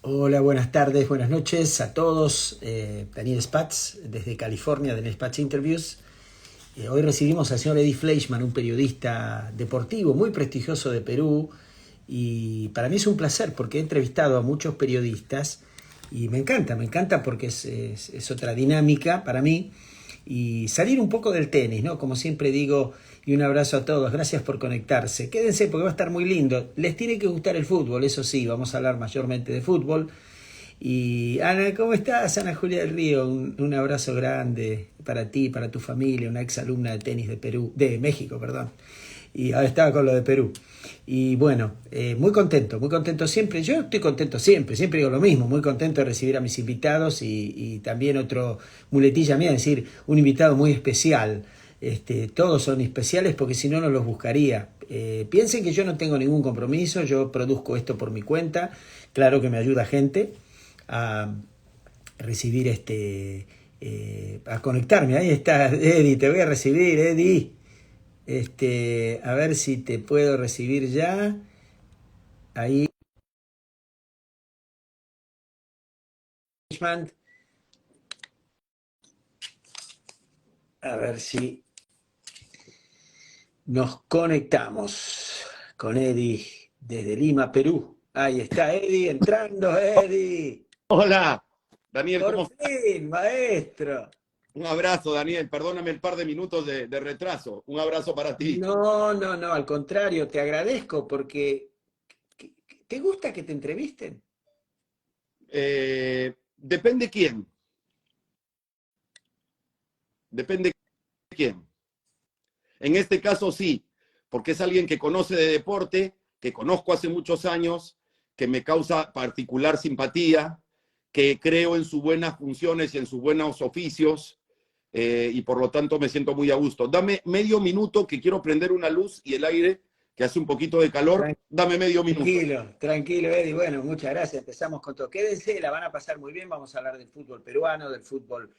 Hola, buenas tardes, buenas noches a todos. Daniel Spatz, desde California, de Spatz Interviews. Hoy recibimos al señor Eddie Fleischmann, un periodista deportivo muy prestigioso de Perú. Y para mí es un placer porque he entrevistado a muchos periodistas y me encanta porque es otra dinámica para mí. Y salir un poco del tenis, ¿no? Como siempre digo, y un abrazo a todos, gracias por conectarse. Quédense porque va a estar muy lindo. Les tiene que gustar el fútbol, eso sí, vamos a hablar mayormente de fútbol. Y Ana, ¿cómo estás? Ana Julia del Río, un abrazo grande para ti, para tu familia, una ex alumna de tenis de Perú, de México, perdón. Y ahora estaba con lo de Perú. Y bueno, muy contento siempre. Yo estoy contento siempre digo lo mismo, muy contento de recibir a mis invitados y también otro muletilla mía, es decir, un invitado muy especial. Todos son especiales porque si no, no los buscaría. Piensen que yo no tengo ningún compromiso, yo produzco esto por mi cuenta, claro que me ayuda gente a recibir a conectarme. Ahí está, Eddie, te voy a recibir, Eddie. A ver si te puedo recibir ya. Ahí. A ver si nos conectamos con Eddie desde Lima, Perú. Ahí está Eddie entrando, Eddie. Hola, Daniel, Por ¿cómo estás? fin, maestro. Un abrazo, Daniel. Perdóname el par de minutos de retraso. Un abrazo para ti. No, al contrario, te agradezco porque ¿te gusta que te entrevisten? Depende quién. Depende quién. En este caso sí, porque es alguien que conoce de deporte, que conozco hace muchos años, que me causa particular simpatía, que creo en sus buenas funciones y en sus buenos oficios, y por lo tanto me siento muy a gusto. Dame medio minuto que quiero prender una luz y el aire, que hace un poquito de calor. Dame medio minuto. Tranquilo, Eddie. Bueno, muchas gracias. Empezamos con todo. Quédense, la van a pasar muy bien. Vamos a hablar del fútbol peruano, del fútbol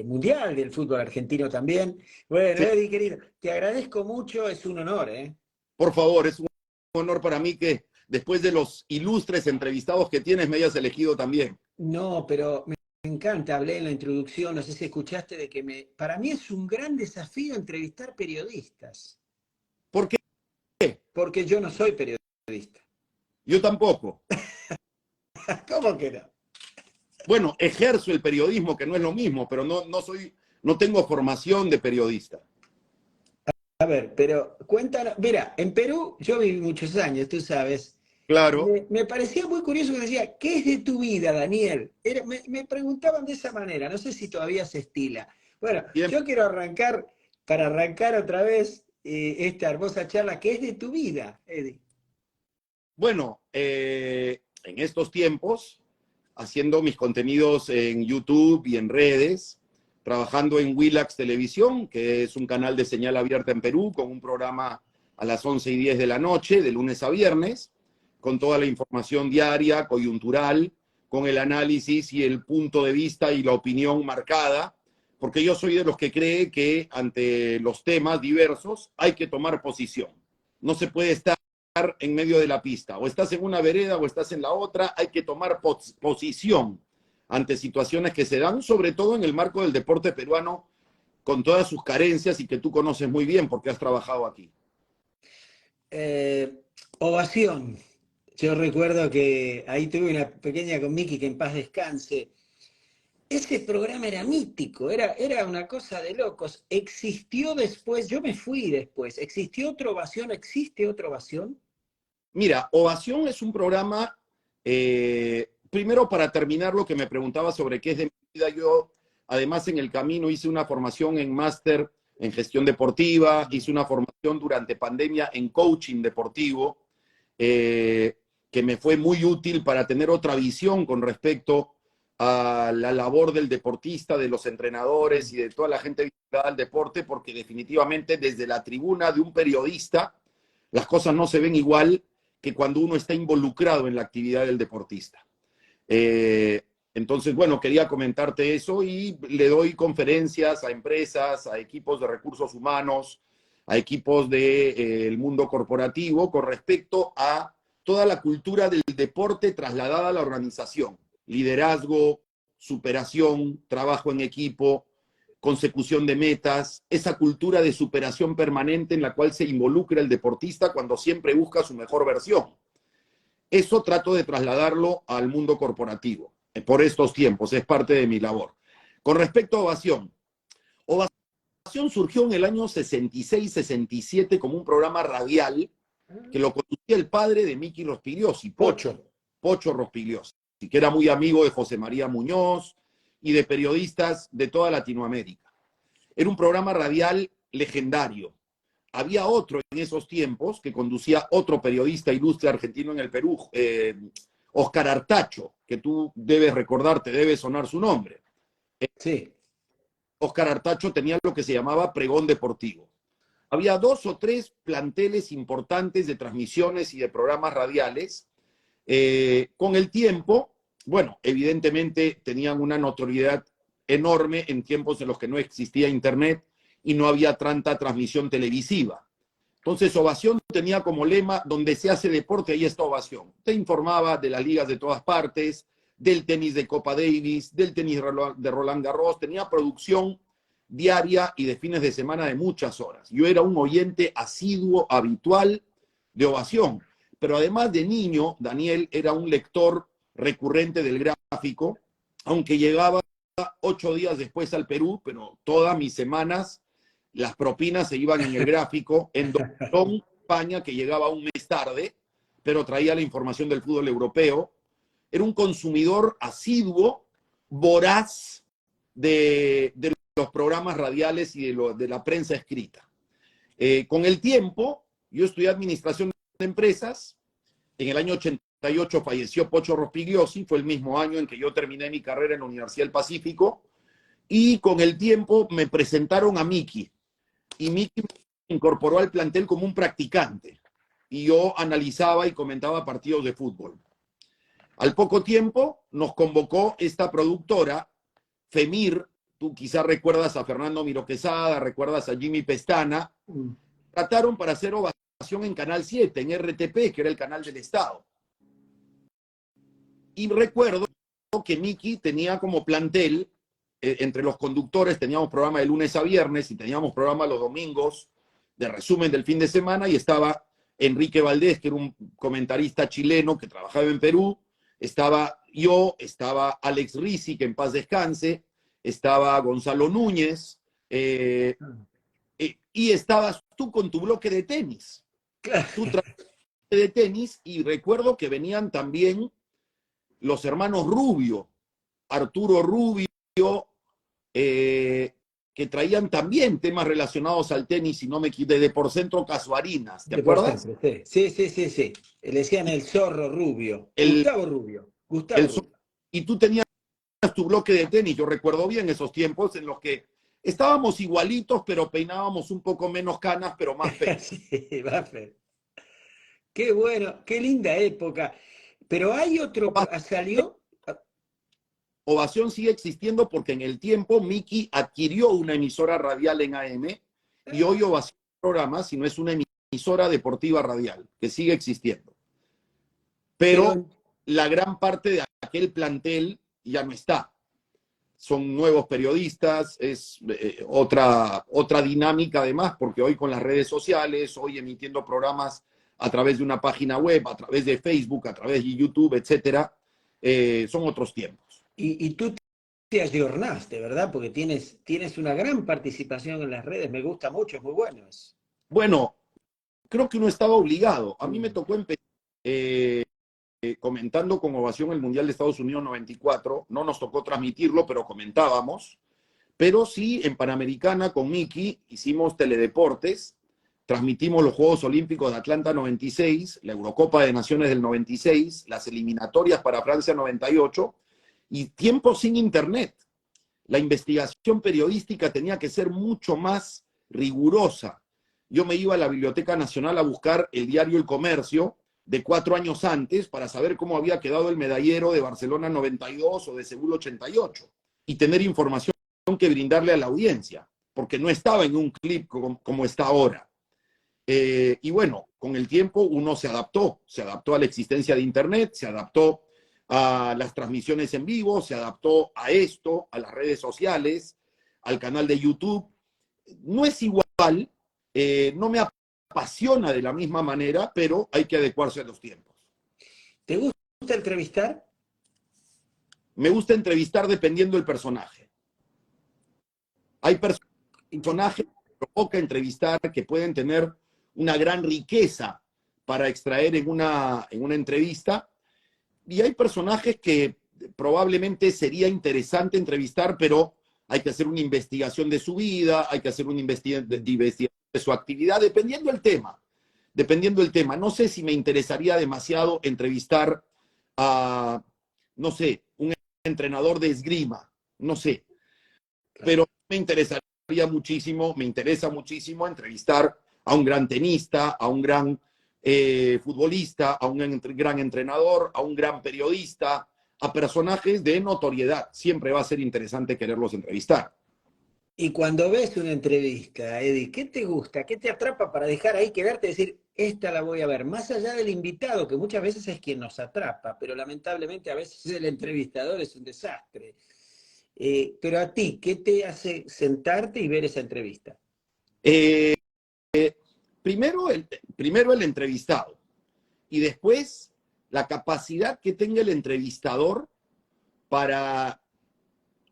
mundial, del fútbol argentino también. Bueno, Sí, Eddie, querido, te agradezco mucho. Es un honor, ¿eh? por favor, es un honor para mí que después de los ilustres entrevistados que tienes me hayas elegido también. No, pero me encanta. Hablé en la introducción, no sé si escuchaste, de que para mí es un gran desafío entrevistar periodistas, ¿Por qué? porque yo no soy periodista. Yo tampoco. ¿Cómo que no? Bueno, ejerzo el periodismo, que no es lo mismo, pero no tengo formación de periodista. A ver, pero cuéntanos, mira, en Perú yo viví muchos años, tú sabes, y Claro. me parecía muy curioso que decía, ¿qué es de tu vida, Daniel? Me preguntaban de esa manera, no sé si todavía se estila. Bueno, Bien. yo quiero arrancar, para arrancar otra vez esta hermosa charla, ¿qué es de tu vida, Eddie? Bueno, en estos tiempos, haciendo mis contenidos en YouTube y en redes, trabajando en Willax Televisión, que es un canal de señal abierta en Perú, con un programa a las 11:10 de la noche, de lunes a viernes, con toda la información diaria, coyuntural, con el análisis y el punto de vista y la opinión marcada, porque yo soy de los que cree que ante los temas diversos hay que tomar posición. No se puede estar en medio de la pista. O estás en una vereda o estás en la otra. Hay que tomar posición ante situaciones que se dan, sobre todo en el marco del deporte peruano, con todas sus carencias y que tú conoces muy bien porque has trabajado aquí. Eh, Ovación. Yo recuerdo que ahí tuve una pequeña con Miki, que en paz descanse. Ese programa era mítico, era una cosa de locos. Existió después, yo me fui después. ¿Existió otra ovación? ¿Existe otra ovación? Mira, Ovación es un programa, primero para terminar lo que me preguntaba sobre qué es de mi vida, yo además en el camino hice una formación en máster en gestión deportiva, hice una formación durante pandemia en coaching deportivo, eh, que me fue muy útil para tener otra visión con respecto a la labor del deportista, de los entrenadores y de toda la gente vinculada al deporte, porque definitivamente desde la tribuna de un periodista las cosas no se ven igual que cuando uno está involucrado en la actividad del deportista. Eh, entonces, bueno, quería comentarte eso y le doy conferencias a empresas, a equipos de recursos humanos, a equipos del mundo corporativo con respecto a toda la cultura del deporte trasladada a la organización. Liderazgo, superación, trabajo en equipo, consecución de metas, esa cultura de superación permanente en la cual se involucra el deportista cuando siempre busca su mejor versión. Eso trato de trasladarlo al mundo corporativo por estos tiempos, es parte de mi labor. Con respecto a Ovación, Ovación surgió en el año 66-67 como un programa radial que lo conducía el padre de Miki Rospigliosi, Pocho Rospigliosi, que era muy amigo de José María Muñoz y de periodistas de toda Latinoamérica. Era un programa radial legendario. Había otro en esos tiempos que conducía otro periodista ilustre argentino en el Perú, Oscar Artacho, que tú debes recordar, te debe sonar su nombre. Sí. Oscar Artacho tenía lo que se llamaba pregón deportivo. Había 2 o 3 planteles importantes de transmisiones y de programas radiales. Con el tiempo, bueno, evidentemente tenían una notoriedad enorme en tiempos en los que no existía internet y no había tanta transmisión televisiva. Entonces, Ovación tenía como lema, donde se hace deporte, ahí está Ovación. Te informaba de las ligas de todas partes, del tenis de Copa Davis, del tenis de Roland Garros, tenía producción diaria y de fines de semana de muchas horas. Yo era un oyente asiduo, habitual de Ovación, pero además de niño, Daniel era un lector recurrente del gráfico, aunque llegaba 8 días después al Perú, pero todas mis semanas las propinas se iban en el gráfico, en Don España, que llegaba un mes tarde, pero traía la información del fútbol europeo. Era un consumidor asiduo, voraz de los programas radiales y de la prensa escrita. Con el tiempo, yo estudié administración de empresas. En el año 88 falleció Pocho Rospigliosi, fue el mismo año en que yo terminé mi carrera en la Universidad del Pacífico, y con el tiempo me presentaron a Miki, y Miki me incorporó al plantel como un practicante, y yo analizaba y comentaba partidos de fútbol. Al poco tiempo nos convocó esta productora, FEMIR, tú quizás recuerdas a Fernando Miro Quesada, recuerdas a Jimmy Pestana, trataron para hacer Ovación en Canal 7, en RTP, que era el canal del Estado. Y recuerdo que Miki tenía como plantel, entre los conductores teníamos programa de lunes a viernes y teníamos programa los domingos de resumen del fin de semana, y estaba Enrique Valdés, que era un comentarista chileno que trabajaba en Perú, estaba yo, estaba Alex Rizzi, que en paz descanse, estaba Gonzalo Núñez, y estabas tú con tu bloque de tenis. Tu de tenis, y recuerdo que venían también los hermanos Rubio, Arturo Rubio, que traían también temas relacionados al tenis, si no me equivoco, de Deporcentro Casuarinas, ¿te acuerdas? Sí. Le decían el zorro Rubio. Gustavo Rubio. Y tú tenías tu bloque de tenis. Yo recuerdo bien esos tiempos en los que estábamos igualitos, pero peinábamos un poco menos canas, pero más fe. Sí, más fe. Qué bueno, qué linda época. Pero hay otro, salió... Ovación sigue existiendo porque en el tiempo Miki adquirió una emisora radial en AM, y hoy Ovación no es un programa, sino es una emisora deportiva radial que sigue existiendo. Pero la gran parte de aquel plantel ya no está. Son nuevos periodistas, es otra dinámica además, porque hoy con las redes sociales, hoy emitiendo programas a través de una página web, a través de Facebook, a través de YouTube, etcétera, son otros tiempos. Y tú te ayornaste, ¿verdad? Porque tienes una gran participación en las redes, me gusta mucho, es muy bueno eso. Bueno, creo que uno estaba obligado. A mí me tocó empezar comentando con Ovación el Mundial de Estados Unidos 94, no nos tocó transmitirlo, pero comentábamos. Pero sí, en Panamericana con Miki hicimos teledeportes, transmitimos los Juegos Olímpicos de Atlanta 96, la Eurocopa de Naciones del 96, las eliminatorias para Francia 98, y tiempo sin internet. La investigación periodística tenía que ser mucho más rigurosa. Yo me iba a la Biblioteca Nacional a buscar el diario El Comercio de 4 años antes para saber cómo había quedado el medallero de Barcelona 92 o de Seúl 88, y tener información que brindarle a la audiencia, porque no estaba en un clip como está ahora. Y bueno, con el tiempo uno se adaptó a la existencia de Internet, se adaptó a las transmisiones en vivo, se adaptó a esto, a las redes sociales, al canal de YouTube. No es igual, no me apasiona de la misma manera, pero hay que adecuarse a los tiempos. ¿Te gusta entrevistar? Me gusta entrevistar dependiendo del personaje. Hay personajes que provoca entrevistar que pueden tener una gran riqueza para extraer en una entrevista, y hay personajes que probablemente sería interesante entrevistar, pero hay que hacer una investigación de su vida, hay que hacer una investigación de su actividad, dependiendo del tema. Dependiendo del tema. No sé si me interesaría demasiado entrevistar a, no sé, un entrenador de esgrima, no sé. Pero me interesa muchísimo entrevistar a un gran tenista, a un gran futbolista, a un gran entrenador, a un gran periodista, a personajes de notoriedad. Siempre va a ser interesante quererlos entrevistar. Y cuando ves una entrevista, Eddie, ¿qué te gusta? ¿Qué te atrapa para dejar ahí, quedarte y decir, esta la voy a ver? Más allá del invitado, que muchas veces es quien nos atrapa, pero lamentablemente a veces el entrevistador es un desastre. Pero a ti, ¿qué te hace sentarte y ver esa entrevista? Primero el entrevistado, y después la capacidad que tenga el entrevistador para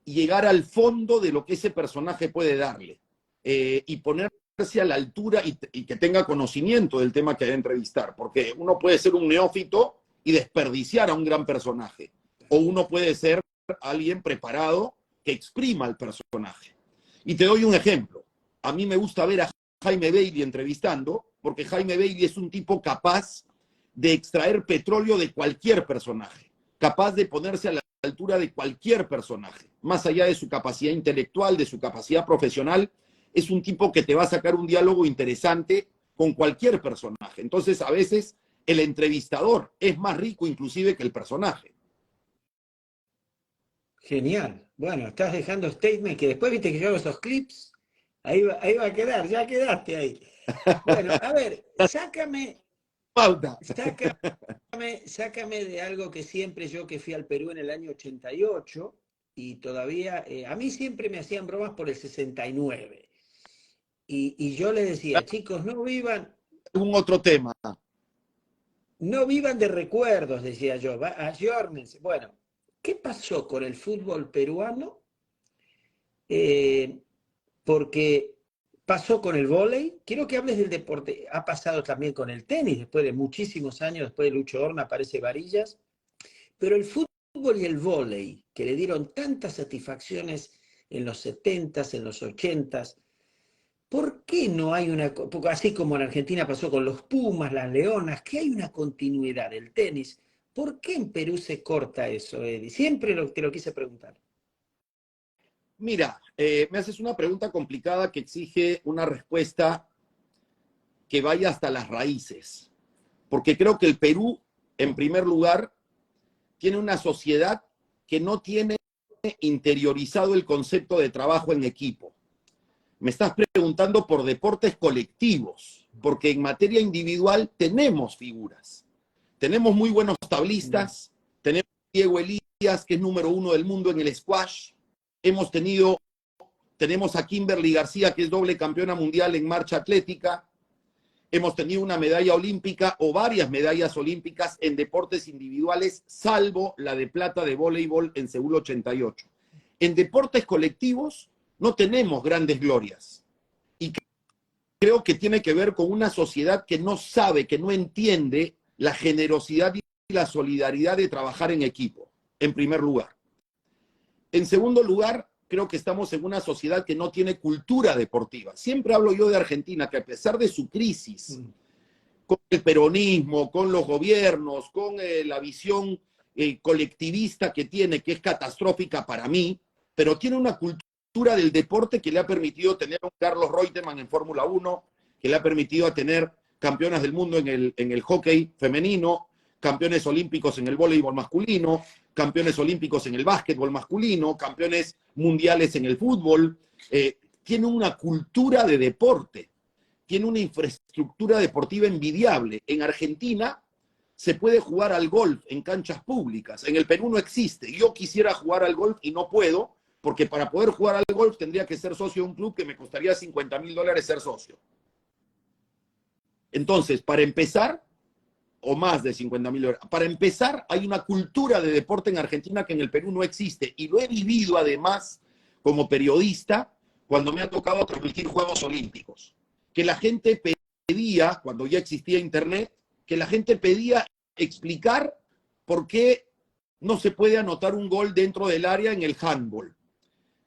llegar al fondo de lo que ese personaje puede darle, y ponerse a la altura y que tenga conocimiento del tema que va a entrevistar, porque uno puede ser un neófito y desperdiciar a un gran personaje, o uno puede ser alguien preparado que exprima al personaje. Y te doy un ejemplo. A mí me gusta ver a Jaime Bailey entrevistando, porque Jaime Bailey es un tipo capaz de extraer petróleo de cualquier personaje, capaz de ponerse a la altura de cualquier personaje, más allá de su capacidad intelectual, de su capacidad profesional. Es un tipo que te va a sacar un diálogo interesante con cualquier personaje. Entonces, a veces el entrevistador es más rico inclusive que el personaje. Genial. Bueno, estás dejando statement que después viste que yo hago esos clips. Ahí va a quedar, ya quedaste ahí. Bueno, a ver, Pauta. sácame de algo que siempre yo, que fui al Perú en el año 88 y todavía, a mí siempre me hacían bromas por el 69. Y yo les decía, chicos, Un otro tema. no vivan de recuerdos, decía yo, ayórmense. Bueno, ¿qué pasó con el fútbol peruano? Porque pasó con el vóley. Quiero que hables del deporte. Ha pasado también con el tenis, después de muchísimos años, después de Lucho Horna aparece Varillas. Pero el fútbol y el vóley, que le dieron tantas satisfacciones en los 70s, en los 80s, ¿por qué no hay una, así como en Argentina pasó con los Pumas, las Leonas, que hay una continuidad del tenis? ¿Por qué en Perú se corta eso, Eddie? Siempre te lo quise preguntar. Mira, me haces una pregunta complicada que exige una respuesta que vaya hasta las raíces. Porque creo que el Perú, en primer lugar, tiene una sociedad que no tiene interiorizado el concepto de trabajo en equipo. Me estás preguntando por deportes colectivos, porque en materia individual tenemos figuras. Tenemos muy buenos tablistas, tenemos a Diego Elías, que es número 1 del mundo en el squash. Tenemos a Kimberly García, que es doble campeona mundial en marcha atlética. Hemos tenido una medalla olímpica o varias medallas olímpicas en deportes individuales, salvo la de plata de voleibol en Seúl 88. En deportes colectivos no tenemos grandes glorias. Y creo que tiene que ver con una sociedad que no sabe, que no entiende la generosidad y la solidaridad de trabajar en equipo, en primer lugar. En segundo lugar, creo que estamos en una sociedad que no tiene cultura deportiva. Siempre hablo yo de Argentina, que a pesar de su crisis, con el peronismo, con los gobiernos, con la visión colectivista que tiene, que es catastrófica para mí, pero tiene una cultura del deporte que le ha permitido tener a un Carlos Reutemann en Fórmula 1, que le ha permitido tener campeonas del mundo en el hockey femenino, campeones olímpicos en el voleibol masculino, campeones olímpicos en el básquetbol masculino, campeones mundiales en el fútbol. Tiene una cultura de deporte tiene una infraestructura deportiva envidiable. En Argentina se puede jugar al golf en canchas públicas. En el Perú no existe. Yo quisiera jugar al golf y no puedo, porque para poder jugar al golf tendría que ser socio de un club que me costaría $50.000 ser socio. Entonces, para empezar, o más de $50.000, para empezar, hay una cultura de deporte en Argentina que en el Perú no existe. Y lo he vivido además como periodista cuando me ha tocado transmitir Juegos Olímpicos. Que la gente pedía, cuando ya existía Internet, que la gente pedía explicar por qué no se puede anotar un gol dentro del área en el handball.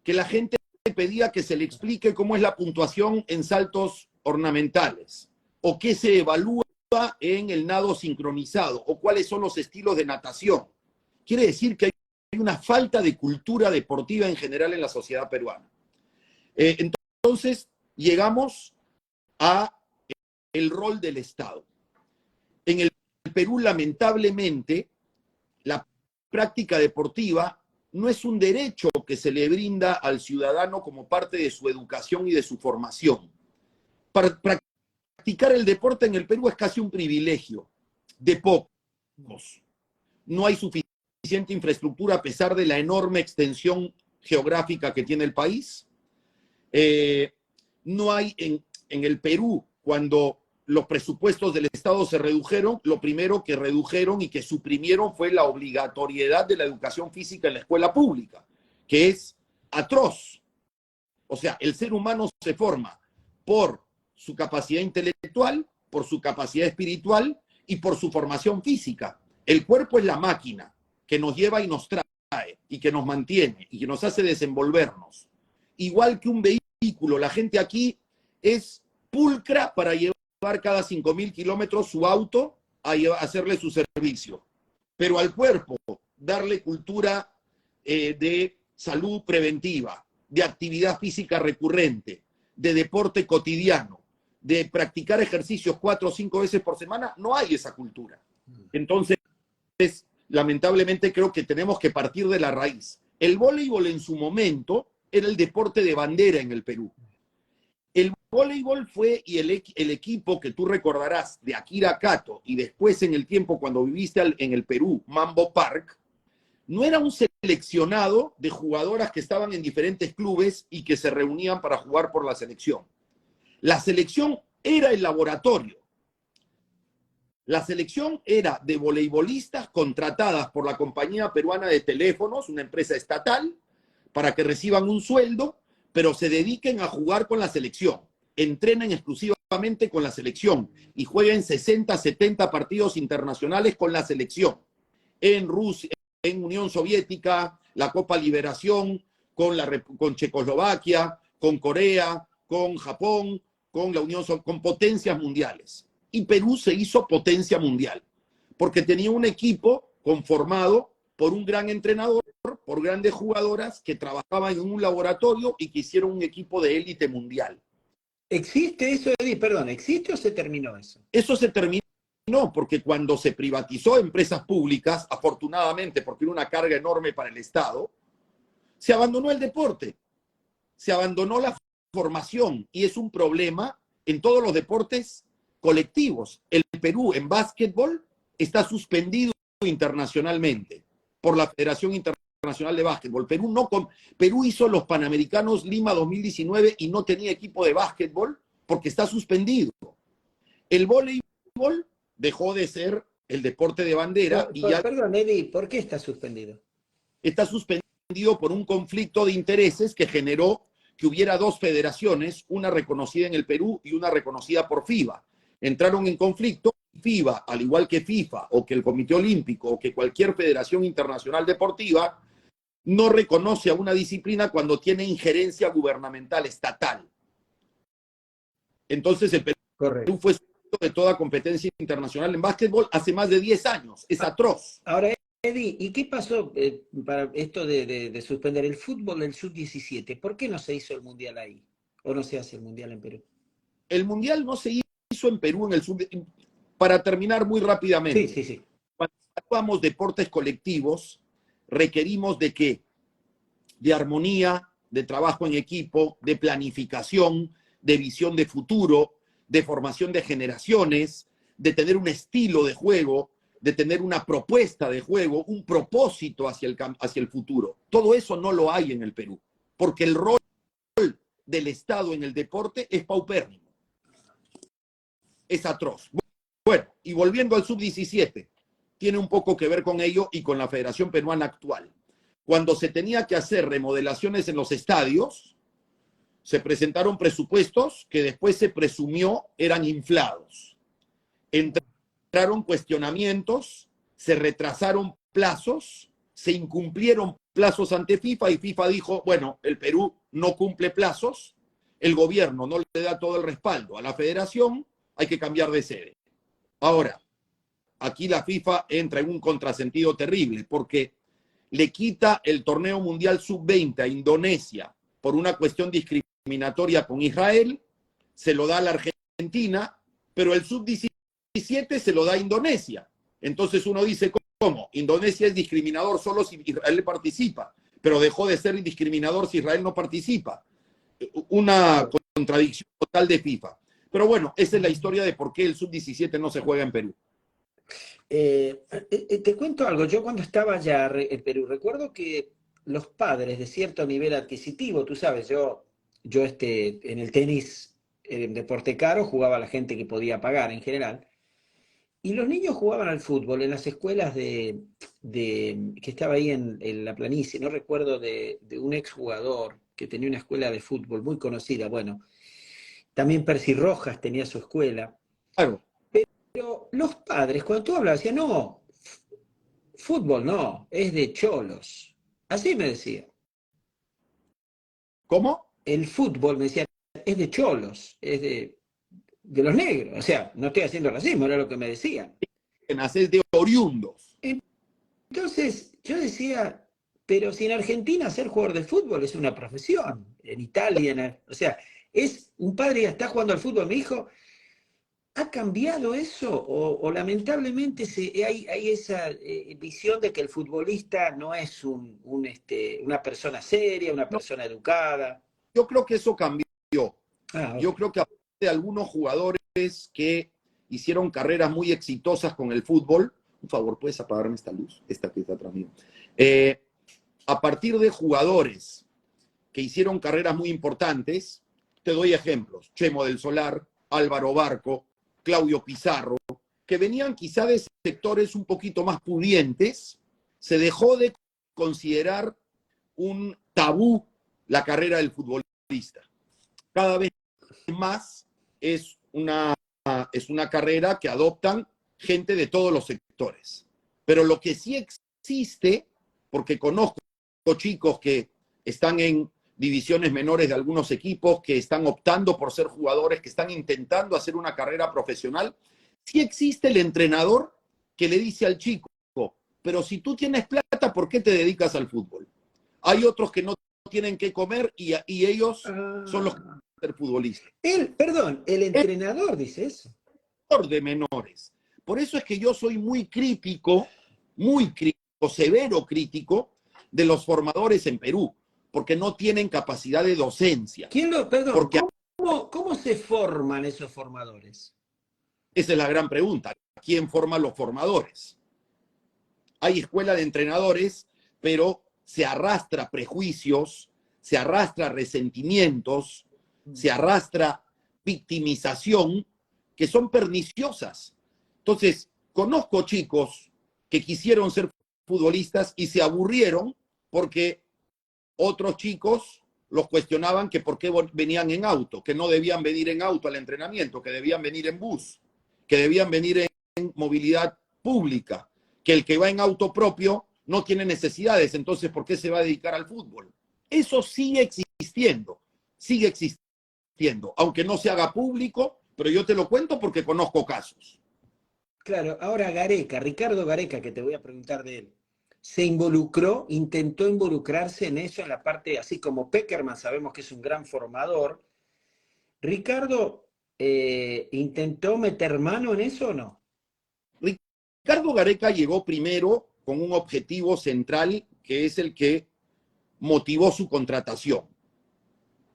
Que la gente pedía que se le explique cómo es la puntuación en saltos ornamentales, o qué se evalúa en el nado sincronizado, o cuáles son los estilos de natación. Quiere decir que hay una falta de cultura deportiva en general en la sociedad peruana. Entonces, llegamos a el rol del Estado. En el Perú, lamentablemente, la práctica deportiva no es un derecho que se le brinda al ciudadano como parte de su educación y de su formación. Para practicar el deporte en el Perú es casi un privilegio de pocos. No hay suficiente infraestructura a pesar de la enorme extensión geográfica que tiene el país. No hay en el Perú, cuando los presupuestos del Estado se redujeron, lo primero que redujeron y que suprimieron fue la obligatoriedad de la educación física en la escuela pública, que es atroz. O sea, el ser humano se forma por su capacidad intelectual, por su capacidad espiritual y por su formación física. El cuerpo es la máquina que nos lleva y nos trae y que nos mantiene y que nos hace desenvolvernos. Igual que un vehículo, la gente aquí es pulcra para llevar cada 5.000 kilómetros su auto a hacerle su servicio. Pero al cuerpo, darle cultura de salud preventiva, de actividad física recurrente, de deporte cotidiano, de practicar ejercicios 4 o 5 veces por semana, no hay esa cultura. Entonces, lamentablemente creo que tenemos que partir de la raíz. El voleibol en su momento era el deporte de bandera en el Perú. El voleibol fue, y el equipo que tú recordarás de Akira Kato, y después en el tiempo cuando viviste en el Perú, Mambo Park, no era un seleccionado de jugadoras que estaban en diferentes clubes y que se reunían para jugar por la selección. La selección era el laboratorio. La selección era de voleibolistas contratadas por la Compañía Peruana de Teléfonos, una empresa estatal, para que reciban un sueldo, pero se dediquen a jugar con la selección. Entrenen exclusivamente con la selección y jueguen 60, 70 partidos internacionales con la selección. En Rusia, en Unión Soviética, la Copa Liberación, con Checoslovaquia, con Corea, con Japón, con potencias mundiales. Y Perú se hizo potencia mundial, porque tenía un equipo conformado por un gran entrenador, por grandes jugadoras que trabajaban en un laboratorio y que hicieron un equipo de élite mundial. ¿Existe eso, Eddie? Perdón, ¿existe o se terminó eso? Eso se terminó porque cuando se privatizó empresas públicas, afortunadamente, porque era una carga enorme para el Estado, se abandonó el deporte, se abandonó la formación, y es un problema en todos los deportes colectivos. El Perú en básquetbol está suspendido internacionalmente por la Federación Internacional de Básquetbol. Perú hizo los Panamericanos Lima 2019 y no tenía equipo de básquetbol porque está suspendido. El voleibol dejó de ser el deporte de bandera. Perdón, Eddie, ¿por qué está suspendido? Está suspendido por un conflicto de intereses que generó que hubiera 2 federaciones, una reconocida en el Perú y una reconocida por FIBA. Entraron en conflicto. FIBA, al igual que FIFA o que el Comité Olímpico o que cualquier federación internacional deportiva, no reconoce a una disciplina cuando tiene injerencia gubernamental estatal. Entonces el Perú fue sujeto de toda competencia internacional en básquetbol hace más de 10 años. Es atroz. Ahora, Eddie, ¿y qué pasó para esto de suspender el fútbol del sub-17? ¿Por qué no se hizo el mundial ahí? ¿O no se hace el mundial en Perú? El mundial no se hizo en Perú en el sub. Para terminar muy rápidamente. Sí. Cuando hablamos de deportes colectivos, requerimos de qué? De armonía, de trabajo en equipo, de planificación, de visión de futuro, de formación de generaciones, de tener un estilo de juego, de tener una propuesta de juego, un propósito hacia el futuro. Todo eso no lo hay en el Perú, porque el rol del Estado en el deporte es paupérrimo, es atroz. Bueno, y volviendo al sub-17, tiene un poco que ver con ello y con la Federación Peruana actual. Cuando se tenía que hacer remodelaciones en los estadios, se presentaron presupuestos que después se presumió eran inflados. Entraron cuestionamientos, se retrasaron plazos, se incumplieron plazos ante FIFA y FIFA dijo, bueno, el Perú no cumple plazos, el gobierno no le da todo el respaldo a la federación, hay que cambiar de sede. Ahora, aquí la FIFA entra en un contrasentido terrible porque le quita el torneo mundial sub-20 a Indonesia por una cuestión discriminatoria con Israel, se lo da a la Argentina, pero el sub-17 se lo da a Indonesia. Entonces uno dice, ¿cómo? Indonesia es discriminador solo si Israel participa, pero dejó de ser discriminador si Israel no participa. Una contradicción total de FIFA. Pero bueno, esa es la historia de por qué el sub-17 no se juega en Perú. Te cuento algo, yo cuando estaba allá en Perú, recuerdo que los padres de cierto nivel adquisitivo, tú sabes, yo en el tenis, en deporte caro, jugaba la gente que podía pagar en general, y los niños jugaban al fútbol en las escuelas que estaba ahí en la planicie, no recuerdo de un exjugador que tenía una escuela de fútbol muy conocida, bueno, también Percy Rojas tenía su escuela. Claro. Pero los padres, cuando tú hablabas, decían, no, fútbol no, es de cholos. Así me decían. ¿Cómo? El fútbol, me decían, es de cholos, es de los negros. O sea, no estoy haciendo racismo, era lo que me decían. Naces de oriundos. Entonces, yo decía, pero si en Argentina ser jugador de fútbol es una profesión, en Italia, o sea, es un padre ya está jugando al fútbol, mi hijo. ¿Ha cambiado eso? ¿O lamentablemente hay esa visión de que el futbolista no es una persona seria, una No, persona educada? yo creo que eso cambió. Okay. Yo creo que aparte de algunos jugadores que hicieron carreras muy exitosas con el fútbol, por favor, ¿puedes apagarme esta luz? Esta que está atrás mío. A partir de jugadores que hicieron carreras muy importantes, te doy ejemplos, Chemo del Solar, Álvaro Barco, Claudio Pizarro, que venían quizá de sectores un poquito más pudientes, se dejó de considerar un tabú la carrera del futbolista. Cada vez más es una carrera que adoptan gente de todos los sectores. Pero lo que sí existe, porque conozco chicos que están en divisiones menores de algunos equipos, que están optando por ser jugadores, que están intentando hacer una carrera profesional, sí existe el entrenador que le dice al chico, pero si tú tienes plata, ¿por qué te dedicas al fútbol? Hay otros que no tienen que comer y ellos son los que van a ser futbolistas. El entrenador dice eso. De menores. Por eso es que yo soy muy crítico, severo crítico de los formadores en Perú, porque no tienen capacidad de docencia. Porque ¿Cómo se forman esos formadores? esa es la gran pregunta. ¿Quién forma los formadores? Hay escuela de entrenadores, pero se arrastra prejuicios, se arrastra resentimientos, se arrastra victimización que son perniciosas. Entonces, conozco chicos que quisieron ser futbolistas y se aburrieron porque otros chicos los cuestionaban que por qué venían en auto, que no debían venir en auto al entrenamiento, que debían venir en bus, que debían venir en movilidad pública, que el que va en auto propio no tiene necesidades, entonces ¿por qué se va a dedicar al fútbol? Eso sigue existiendo, aunque no se haga público, pero yo te lo cuento porque conozco casos. Claro, ahora Ricardo Gareca, que te voy a preguntar de él, intentó involucrarse en eso, en la parte, así como Pekerman, sabemos que es un gran formador. ¿Ricardo intentó meter mano en eso o no? Ricardo Gareca llegó primero con un objetivo central, que es el que motivó su contratación: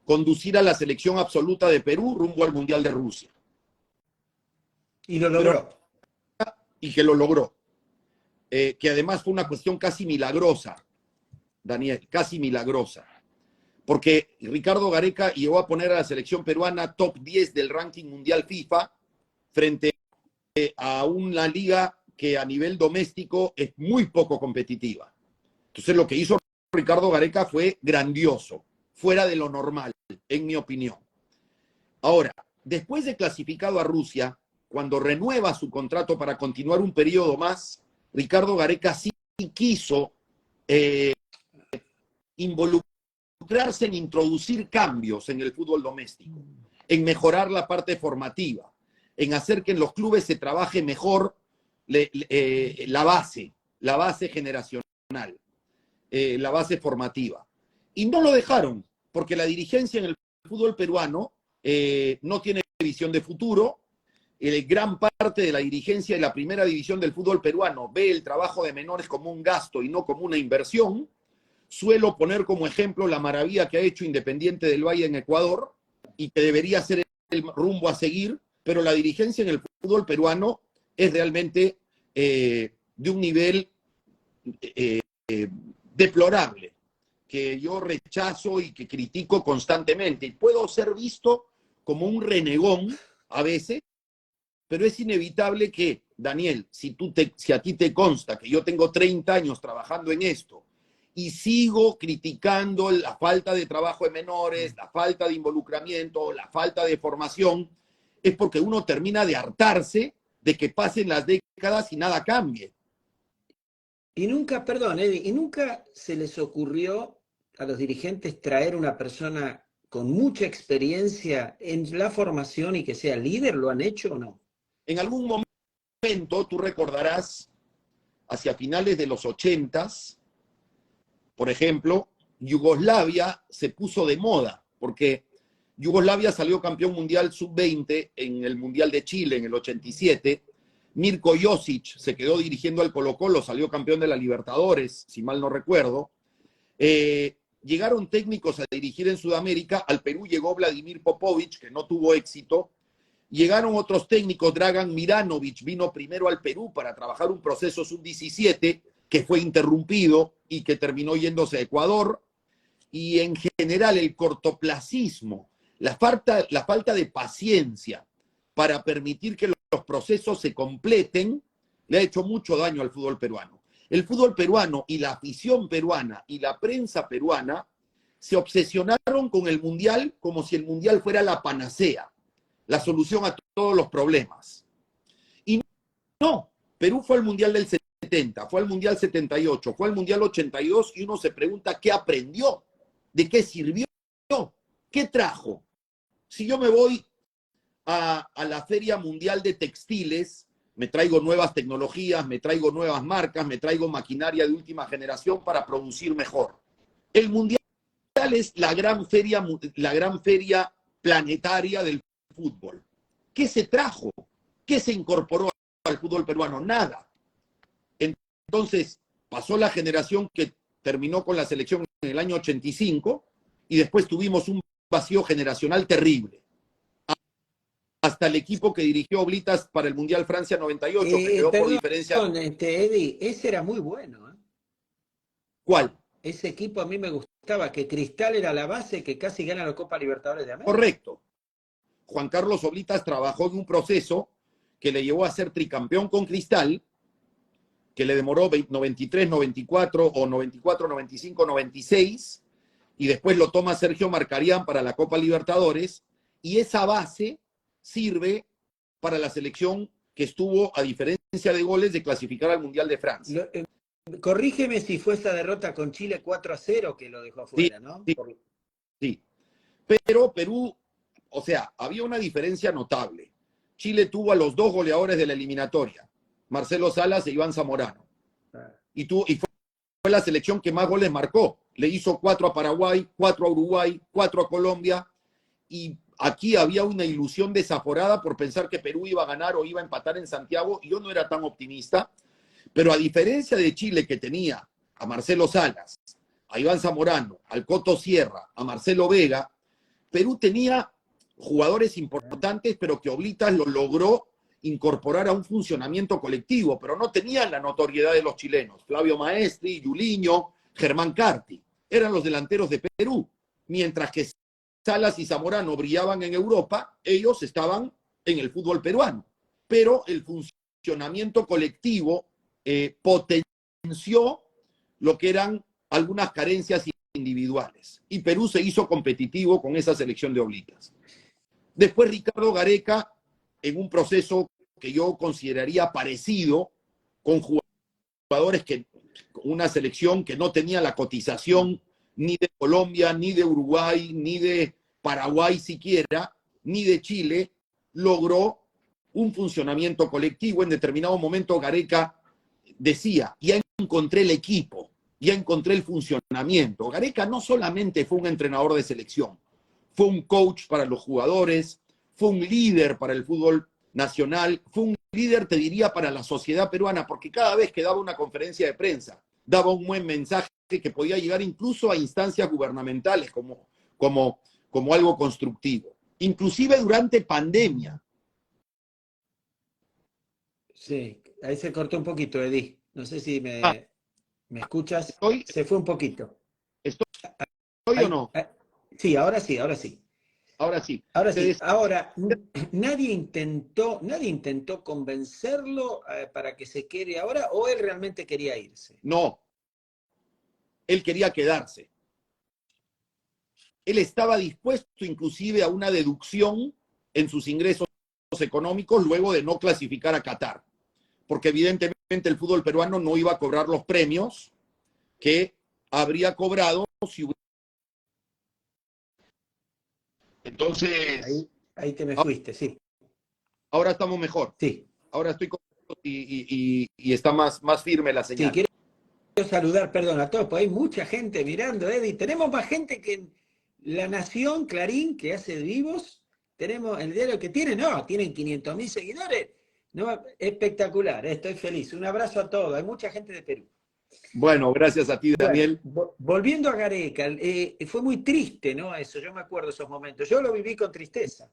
conducir a la selección absoluta de Perú rumbo al Mundial de Rusia. Y lo pero, logró. y que lo logró. Que además fue una cuestión casi milagrosa, Daniel, casi milagrosa. Porque Ricardo Gareca llegó a poner a la selección peruana top 10 del ranking mundial FIFA frente a una liga que a nivel doméstico es muy poco competitiva. Entonces lo que hizo Ricardo Gareca fue grandioso, fuera de lo normal, en mi opinión. Ahora, después de clasificado a Rusia, cuando renueva su contrato para continuar un periodo más, Ricardo Gareca sí quiso involucrarse en introducir cambios en el fútbol doméstico, en mejorar la parte formativa, en hacer que en los clubes se trabaje mejor la base generacional, la base formativa. Y no lo dejaron, porque la dirigencia en el fútbol peruano no tiene visión de futuro. Gran parte de la dirigencia de la primera división del fútbol peruano ve el trabajo de menores como un gasto y no como una inversión. Suelo poner como ejemplo la maravilla que ha hecho Independiente del Valle en Ecuador y que debería ser el rumbo a seguir, pero la dirigencia en el fútbol peruano es realmente de un nivel deplorable, que yo rechazo y que critico constantemente. Y puedo ser visto como un renegón a veces, pero es inevitable que, Daniel, si a ti te consta que yo tengo 30 años trabajando en esto y sigo criticando la falta de trabajo de menores, la falta de involucramiento, la falta de formación, es porque uno termina de hartarse de que pasen las décadas y nada cambie. Y nunca, perdón, Eddie, y nunca se les ocurrió a los dirigentes traer una persona con mucha experiencia en la formación y que sea líder. ¿Lo han hecho o no? En algún momento, tú recordarás, hacia finales de los 80s, por ejemplo, Yugoslavia se puso de moda, porque Yugoslavia salió campeón mundial sub-20 en el Mundial de Chile en el 87. Mirko Josic se quedó dirigiendo al Colo-Colo, salió campeón de la Libertadores, si mal no recuerdo. Llegaron técnicos a dirigir en Sudamérica. Al Perú llegó Vladimir Popovic, que no tuvo éxito. Llegaron otros técnicos. Dragan Miranovic vino primero al Perú para trabajar un proceso sub-17 que fue interrumpido y que terminó yéndose a Ecuador. Y en general el cortoplacismo, la falta de paciencia para permitir que los procesos se completen, le ha hecho mucho daño al fútbol peruano. El fútbol peruano y la afición peruana y la prensa peruana se obsesionaron con el Mundial como si el Mundial fuera la panacea, la solución a todos los problemas. Y no, Perú fue al Mundial del 70, fue al Mundial 78, fue al Mundial 82 y uno se pregunta qué aprendió, de qué sirvió, qué trajo. Si yo me voy a la Feria Mundial de Textiles, me traigo nuevas tecnologías, me traigo nuevas marcas, me traigo maquinaria de última generación para producir mejor. El Mundial es la gran feria planetaria del fútbol. ¿Qué se trajo? ¿Qué se incorporó al fútbol peruano? Nada. Entonces, pasó la generación que terminó con la selección en el año 85 y después tuvimos un vacío generacional terrible. Hasta el equipo que dirigió Oblitas para el Mundial Francia 98, que quedó Perdón, por diferencia. Eddie, ese era muy bueno, ¿eh? ¿Cuál? Ese equipo a mí me gustaba, que Cristal era la base que casi gana la Copa Libertadores de América. Correcto. Juan Carlos Oblitas trabajó en un proceso que le llevó a ser tricampeón con Cristal, que le demoró 93, 94 o 94, 95, 96, y después lo toma Sergio Marcarián para la Copa Libertadores, y esa base sirve para la selección que estuvo, a diferencia de goles, de clasificar al Mundial de Francia. Corrígeme si fue esa derrota con Chile 4-0 que lo dejó afuera, Sí, ¿no? sí. Pero Perú, o sea, había una diferencia notable. Chile tuvo a los dos goleadores de la eliminatoria, Marcelo Salas e Iván Zamorano. Y fue la selección que más goles marcó. Le hizo 4 a Paraguay, 4 a Uruguay, 4 a Colombia. Y aquí había una ilusión desaforada por pensar que Perú iba a ganar o iba a empatar en Santiago. Y yo no era tan optimista. Pero a diferencia de Chile, que tenía a Marcelo Salas, a Iván Zamorano, al Coto Sierra, a Marcelo Vega, Perú tenía jugadores importantes, pero que Oblitas lo logró incorporar a un funcionamiento colectivo, pero no tenían la notoriedad de los chilenos. Flavio Maestri, Yuliño, Germán Carti, eran los delanteros de Perú, mientras que Salas y Zamorano brillaban en Europa, ellos estaban en el fútbol peruano. Pero el funcionamiento colectivo potenció lo que eran algunas carencias individuales. Y Perú se hizo competitivo con esa selección de Oblitas. Después Ricardo Gareca, en un proceso que yo consideraría parecido, con jugadores que una selección que no tenía la cotización ni de Colombia, ni de Uruguay, ni de Paraguay siquiera, ni de Chile, logró un funcionamiento colectivo. En determinado momento Gareca decía, ya encontré el equipo, ya encontré el funcionamiento. Gareca no solamente fue un entrenador de selección, fue un coach para los jugadores, fue un líder para el fútbol nacional, fue un líder, te diría, para la sociedad peruana, porque cada vez que daba una conferencia de prensa, daba un buen mensaje que podía llegar incluso a instancias gubernamentales como algo constructivo. Inclusive durante pandemia. Sí, ahí se cortó un poquito, Eddie. No sé si me escuchas. Se fue un poquito. ¿Estoy o no? Sí, ahora sí, ahora sí. Ahora sí. Ahora sí. Ahora, nadie intentó convencerlo para que se quede ahora, o él realmente quería irse. No. Él quería quedarse. Él estaba dispuesto inclusive a una deducción en sus ingresos económicos luego de no clasificar a Qatar, porque evidentemente el fútbol peruano no iba a cobrar los premios que habría cobrado si hubiera. Entonces... Ahí te me fuiste, sí. Ahora estamos mejor. Sí. Ahora estoy con y está más firme la señal. Sí, quiero saludar, perdón, a todos, porque hay mucha gente mirando, Eddie. Tenemos más gente que en La Nación, Clarín, que hace vivos. Tenemos el diario que tienen 500.000 seguidores. No, espectacular, estoy feliz. Un abrazo a todos. Hay mucha gente de Perú. Bueno, gracias a ti, Daniel. Bueno, volviendo a Gareca, fue muy triste, ¿no? Eso, yo me acuerdo de esos momentos. Yo lo viví con tristeza.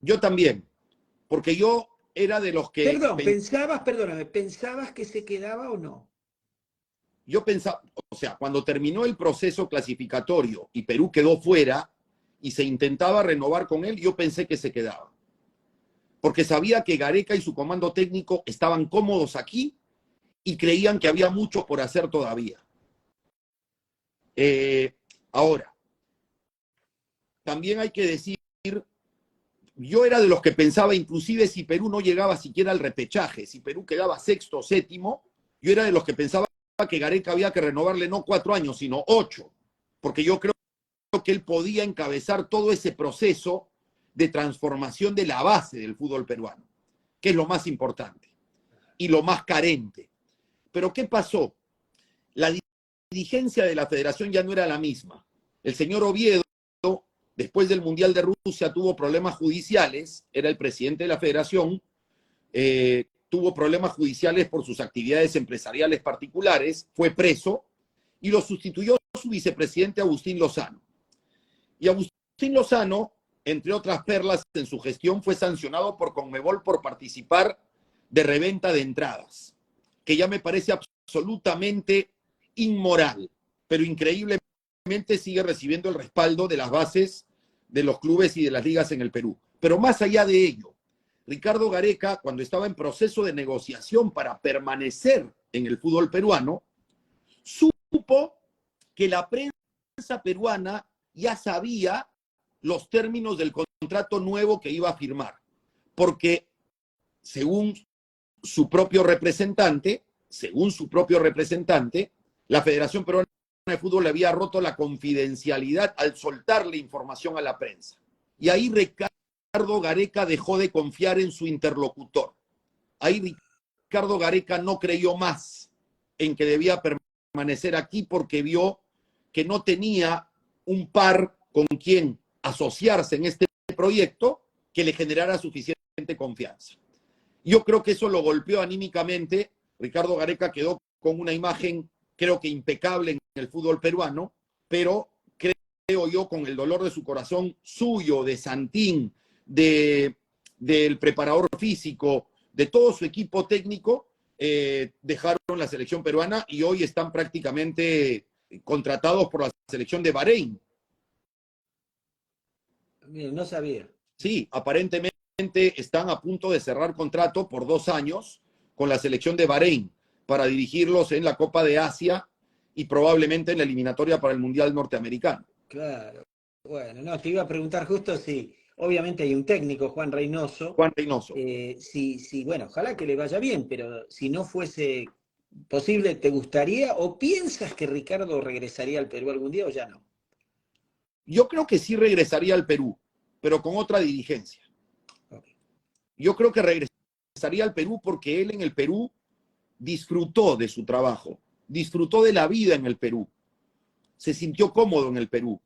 Yo también, porque yo era de los que... Perdón, ¿pensabas que se quedaba o no? Yo pensaba, o sea, cuando terminó el proceso clasificatorio y Perú quedó fuera y se intentaba renovar con él, yo pensé que se quedaba. Porque sabía que Gareca y su comando técnico estaban cómodos aquí y creían que había mucho por hacer todavía. Ahora, también hay que decir, yo era de los que pensaba, inclusive si Perú no llegaba siquiera al repechaje, si Perú quedaba sexto o séptimo, yo era de los que pensaba que Gareca había que renovarle no 4 años, sino 8, porque yo creo que él podía encabezar todo ese proceso de transformación de la base del fútbol peruano, que es lo más importante y lo más carente. Pero ¿qué pasó? La dirigencia de la federación ya no era la misma. El señor Oviedo, después del Mundial de Rusia, tuvo problemas judiciales, era el presidente de la federación, tuvo problemas judiciales por sus actividades empresariales particulares, fue preso y lo sustituyó su vicepresidente Agustín Lozano. Y Agustín Lozano, entre otras perlas en su gestión, fue sancionado por Conmebol por participar de reventa de entradas, que ya me parece absolutamente inmoral, pero increíblemente sigue recibiendo el respaldo de las bases de los clubes y de las ligas en el Perú. Pero más allá de ello, Ricardo Gareca, cuando estaba en proceso de negociación para permanecer en el fútbol peruano, supo que la prensa peruana ya sabía los términos del contrato nuevo que iba a firmar, porque según su propio representante, la Federación Peruana de Fútbol le había roto la confidencialidad al soltarle información a la prensa. Y ahí Ricardo Gareca dejó de confiar en su interlocutor. Ahí Ricardo Gareca no creyó más en que debía permanecer aquí porque vio que no tenía un par con quien asociarse en este proyecto que le generara suficiente confianza. Yo creo que eso lo golpeó anímicamente. Ricardo Gareca quedó con una imagen, creo que impecable en el fútbol peruano, pero creo yo con el dolor de su corazón, suyo, de Santín, del preparador físico, de todo su equipo técnico, dejaron la selección peruana y hoy están prácticamente contratados por la selección de Bahrein. No sabía. Sí, aparentemente están a punto de cerrar contrato por 2 años con la selección de Bahrein para dirigirlos en la Copa de Asia y probablemente en la eliminatoria para el Mundial Norteamericano. Claro. Bueno, no, te iba a preguntar justo si, obviamente hay un técnico, Juan Reynoso. Juan Reynoso. Bueno, ojalá que le vaya bien, pero si no fuese posible, ¿te gustaría o piensas que Ricardo regresaría al Perú algún día o ya no? Yo creo que sí regresaría al Perú, pero con otra dirigencia. Okay. Yo creo que regresaría al Perú porque él en el Perú disfrutó de su trabajo, disfrutó de la vida en el Perú, se sintió cómodo en el Perú.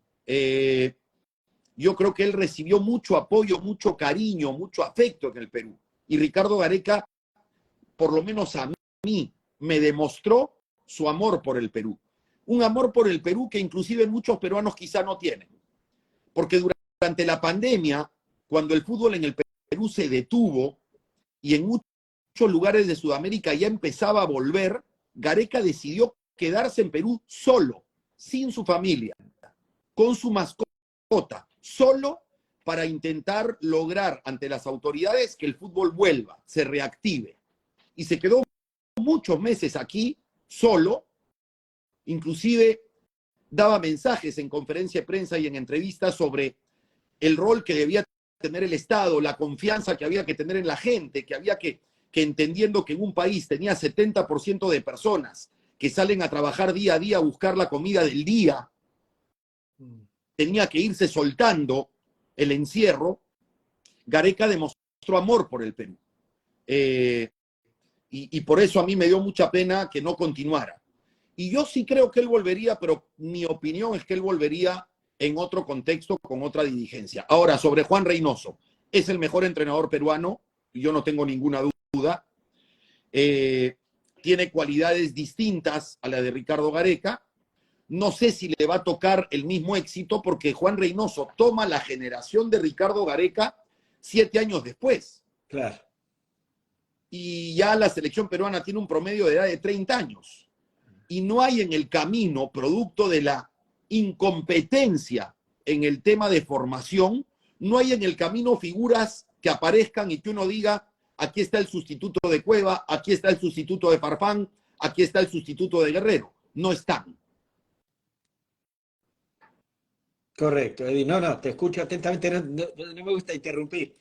Yo creo que él recibió mucho apoyo, mucho cariño, mucho afecto en el Perú. Y Ricardo Gareca, por lo menos a mí, me demostró su amor por el Perú. Un amor por el Perú que inclusive muchos peruanos quizá no tienen. Porque durante la pandemia, cuando el fútbol en el Perú se detuvo y en muchos lugares de Sudamérica ya empezaba a volver, Gareca decidió quedarse en Perú solo, sin su familia, con su mascota, solo para intentar lograr ante las autoridades que el fútbol vuelva, se reactive. Y se quedó muchos meses aquí, solo, inclusive daba mensajes en conferencia de prensa y en entrevistas sobre el rol que debía tener el Estado, la confianza que había que tener en la gente, que había que entendiendo que en un país tenía 70% de personas que salen a trabajar día a día a buscar la comida del día, tenía que irse soltando el encierro. Gareca demostró amor por el Perú. Y por eso a mí me dio mucha pena que no continuara. Y yo sí creo que él volvería, pero mi opinión es que él volvería en otro contexto, con otra dirigencia. Ahora, sobre Juan Reynoso, es el mejor entrenador peruano, y yo no tengo ninguna duda. Tiene cualidades distintas a la de Ricardo Gareca. No sé si le va a tocar el mismo éxito porque Juan Reynoso toma la generación de Ricardo Gareca 7 años después. Claro. Y ya la selección peruana tiene un promedio de edad de 30 años. Y no hay en el camino, producto de la incompetencia en el tema de formación, no hay en el camino figuras que aparezcan y que uno diga, aquí está el sustituto de Cueva, aquí está el sustituto de Farfán, aquí está el sustituto de Guerrero. No están. Correcto, Edwin. No, te escucho atentamente, no me gusta interrumpir.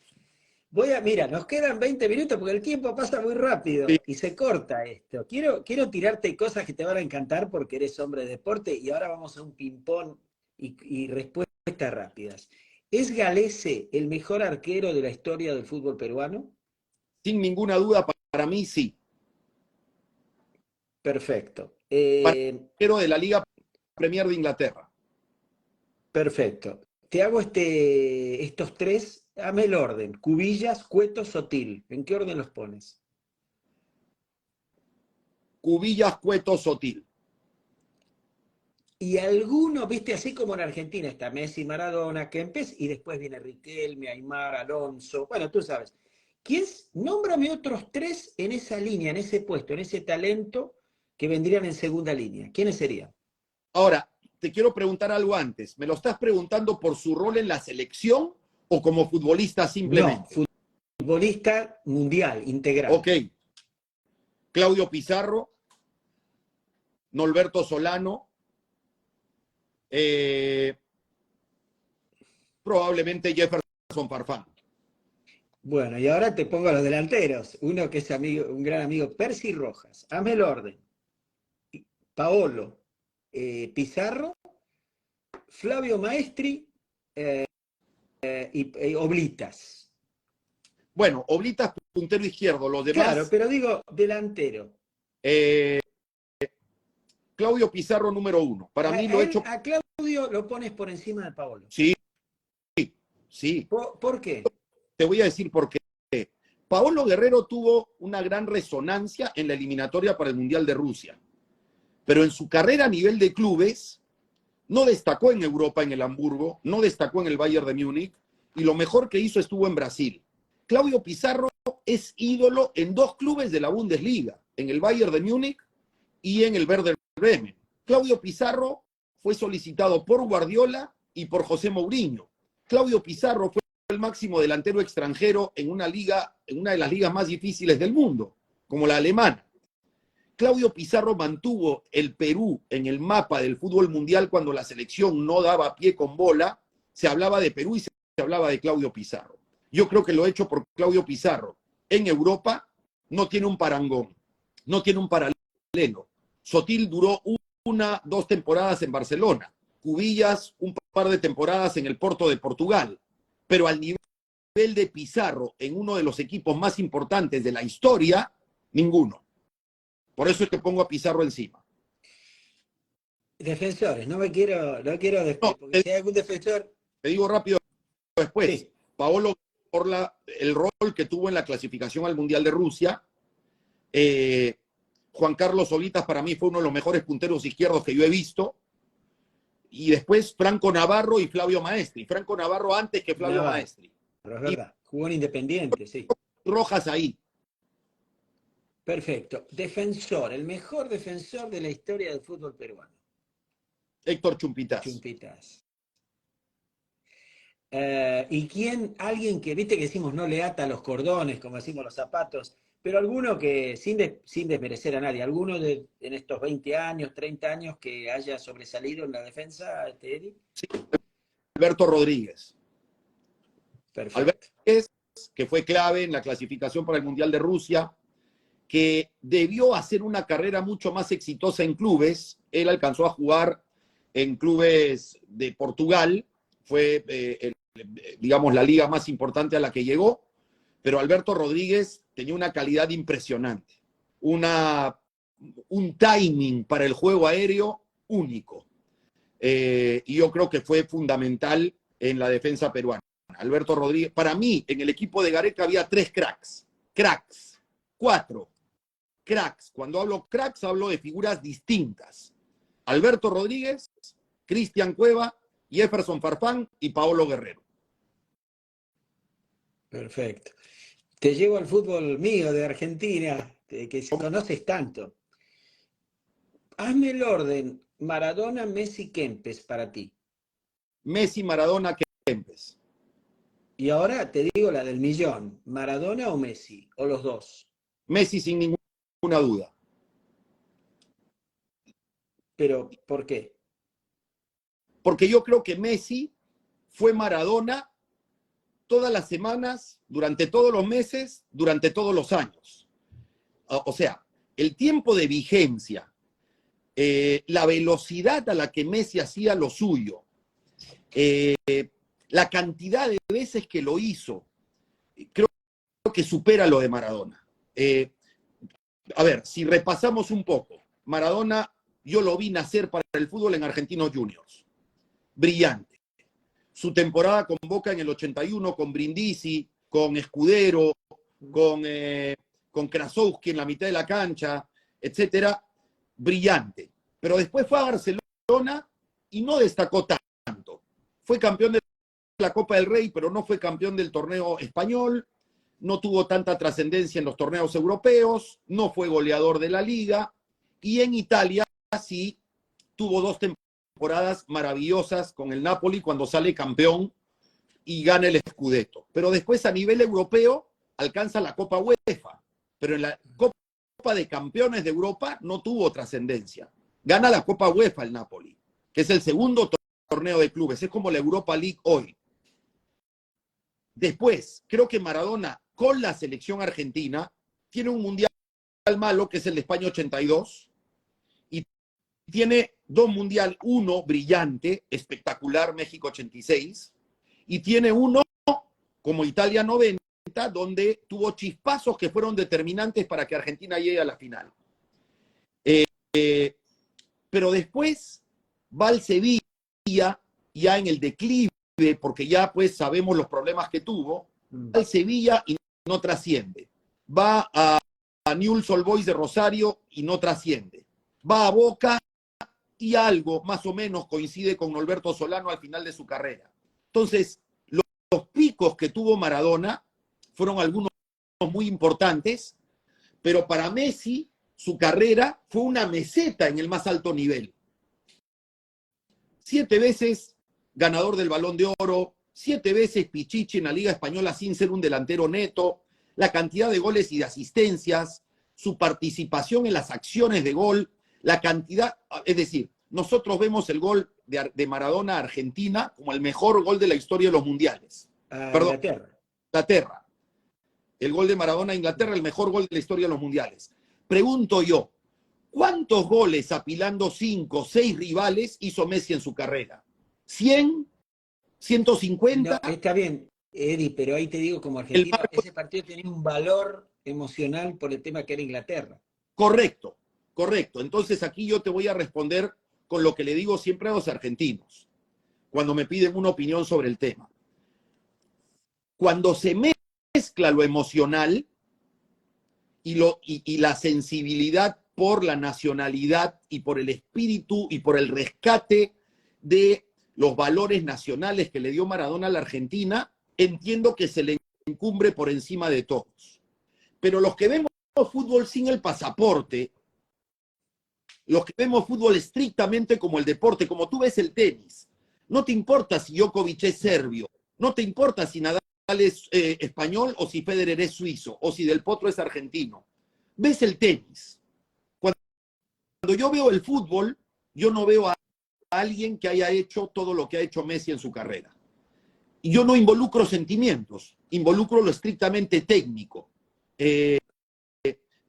Mira, nos quedan 20 minutos porque el tiempo pasa muy rápido y se corta esto. Quiero tirarte cosas que te van a encantar porque eres hombre de deporte y ahora vamos a un ping-pong y respuestas rápidas. ¿Es Galese el mejor arquero de la historia del fútbol peruano? Sin ninguna duda, para mí sí. Perfecto. Arquero de la Liga Premier de Inglaterra. Perfecto. Te hago estos tres, dame el orden. Cubillas, Cueto, Sotil. ¿En qué orden los pones? Cubillas, Cueto, Sotil. Y alguno, viste, así como en Argentina está Messi, Maradona, Kempes, y después viene Riquelme, Aymar, Alonso. Bueno, tú sabes. Nómbrame otros tres en esa línea, en ese puesto, en ese talento que vendrían en segunda línea. ¿Quiénes serían? Ahora, te quiero preguntar algo antes. ¿Me lo estás preguntando por su rol en la selección o como futbolista simplemente? No, futbolista mundial, integral. Ok. Claudio Pizarro, Norberto Solano, probablemente Jefferson Farfán. Bueno, y ahora te pongo a los delanteros. Uno que es un gran amigo, Percy Rojas. Hazme el orden. Paolo, Pizarro, Flavio Maestri y Oblitas. Bueno, Oblitas puntero izquierdo, los demás. Claro, pero digo delantero. Claudio Pizarro número 1. Para mí lo he hecho. A Claudio lo pones por encima de Paolo. Sí. ¿Por qué? Te voy a decir por qué. Paolo Guerrero tuvo una gran resonancia en la eliminatoria para el Mundial de Rusia. Pero en su carrera a nivel de clubes, no destacó en Europa, en el Hamburgo, no destacó en el Bayern de Múnich, y lo mejor que hizo estuvo en Brasil. Claudio Pizarro es ídolo en dos clubes de la Bundesliga, en el Bayern de Múnich y en el Werder Bremen. Claudio Pizarro fue solicitado por Guardiola y por José Mourinho. Claudio Pizarro fue el máximo delantero extranjero en una de las ligas más difíciles del mundo, como la alemana. Claudio Pizarro mantuvo el Perú en el mapa del fútbol mundial cuando la selección no daba pie con bola. Se hablaba de Perú y se hablaba de Claudio Pizarro. Yo creo que lo hecho por Claudio Pizarro en Europa no tiene un parangón, no tiene un paralelo. Sotil duró 2 temporadas en Barcelona, Cubillas un par de temporadas en el Porto de Portugal, pero al nivel de Pizarro en uno de los equipos más importantes de la historia, ninguno. Por eso es que pongo a Pizarro encima. Defensores, no quiero después, porque si hay algún defensor... Te digo rápido después. Sí. Paolo por el rol que tuvo en la clasificación al Mundial de Rusia. Juan Carlos Solitas para mí fue uno de los mejores punteros izquierdos que yo he visto. Y después Franco Navarro y Flavio Maestri. Franco Navarro antes que Flavio Maestri. Es verdad, jugó en Independiente, sí. Rojas ahí. Perfecto. Defensor, el mejor defensor de la historia del fútbol peruano. Héctor Chumpitaz. ¿Y quién? Alguien que, viste que decimos no le ata los cordones, como decimos los zapatos, pero alguno que, sin desmerecer a nadie, alguno en estos 20 años, 30 años que haya sobresalido en la defensa, Eddie. Sí. Alberto Rodríguez. Perfecto. Alberto Rodríguez, que fue clave en la clasificación para el Mundial de Rusia, que debió hacer una carrera mucho más exitosa en clubes. Él alcanzó a jugar en clubes de Portugal, fue, digamos, la liga más importante a la que llegó, pero Alberto Rodríguez tenía una calidad impresionante, un timing para el juego aéreo único. Y yo creo que fue fundamental en la defensa peruana. Alberto Rodríguez, para mí, en el equipo de Gareca había 3 cracks, 4 cracks. Cuando hablo cracks, hablo de figuras distintas. Alberto Rodríguez, Cristian Cueva, Jefferson Farfán y Paolo Guerrero. Perfecto. Te llevo al fútbol mío de Argentina, que conoces tanto. Hazme el orden, Maradona, Messi, Kempes para ti. Messi, Maradona, Kempes. Y ahora te digo la del millón, ¿Maradona o Messi? ¿O los dos? Messi sin ninguna duda. ¿Pero por qué? Porque yo creo que Messi fue Maradona todas las semanas, durante todos los meses, durante todos los años. O sea, el tiempo de vigencia, la velocidad a la que Messi hacía lo suyo, la cantidad de veces que lo hizo, creo que supera lo de Maradona. A ver, si repasamos un poco, Maradona, yo lo vi nacer para el fútbol en Argentinos Juniors. Brillante. Su temporada con Boca en el 81, con Brindisi, con Escudero, con Krasowski en la mitad de la cancha, etcétera, brillante. Pero después fue a Barcelona y no destacó tanto. Fue campeón de la Copa del Rey, pero no fue campeón del torneo español, no tuvo tanta trascendencia en los torneos europeos, no fue goleador de la Liga, y en Italia sí tuvo 2 temporadas maravillosas con el Napoli cuando sale campeón y gana el Scudetto. Pero después a nivel europeo alcanza la Copa UEFA, pero en la Copa de Campeones de Europa no tuvo trascendencia. Gana la Copa UEFA el Napoli, que es el segundo torneo de clubes, es como la Europa League hoy. Después, creo que Maradona con la selección argentina tiene un mundial malo, que es el de España 82, y tiene 2 mundial, uno brillante, espectacular, México 86, y tiene uno como Italia 90, donde tuvo chispazos que fueron determinantes para que Argentina llegue a la final. Pero después va al Sevilla, ya en el declive, porque ya pues sabemos los problemas que tuvo, va al Sevilla y no trasciende. Va a Newell's Old Boys de Rosario y no trasciende. Va a Boca y algo más o menos coincide con Norberto Solano al final de su carrera. Entonces, los picos que tuvo Maradona fueron algunos muy importantes, pero para Messi su carrera fue una meseta en el más alto nivel. 7 veces ganador del Balón de Oro, 7 veces Pichichi en la Liga Española sin ser un delantero neto, la cantidad de goles y de asistencias, su participación en las acciones de gol, la cantidad, es decir, nosotros vemos el gol de Maradona a Argentina como el mejor gol de la historia de los mundiales. Perdón, Inglaterra. El gol de Maradona a Inglaterra, el mejor gol de la historia de los mundiales. Pregunto yo, ¿cuántos goles apilando 5 o 6 rivales hizo Messi en su carrera? ¿100? ¿150? No, está bien, Eddie, pero ahí te digo, como argentino, ese partido tenía un valor emocional por el tema que era Inglaterra. Correcto, correcto. Entonces aquí yo te voy a responder con lo que le digo siempre a los argentinos, cuando me piden una opinión sobre el tema. Cuando se mezcla lo emocional y la sensibilidad por la nacionalidad y por el espíritu y por el rescate de los valores nacionales que le dio Maradona a la Argentina, entiendo que se le encumbre por encima de todos. Pero los que vemos fútbol sin el pasaporte, los que vemos fútbol estrictamente como el deporte, como tú ves el tenis, no te importa si Djokovic es serbio, no te importa si Nadal es español o si Federer es suizo o si Del Potro es argentino. Ves el tenis. Cuando yo veo el fútbol, yo no veo a alguien que haya hecho todo lo que ha hecho Messi en su carrera. Y yo no involucro sentimientos, involucro lo estrictamente técnico,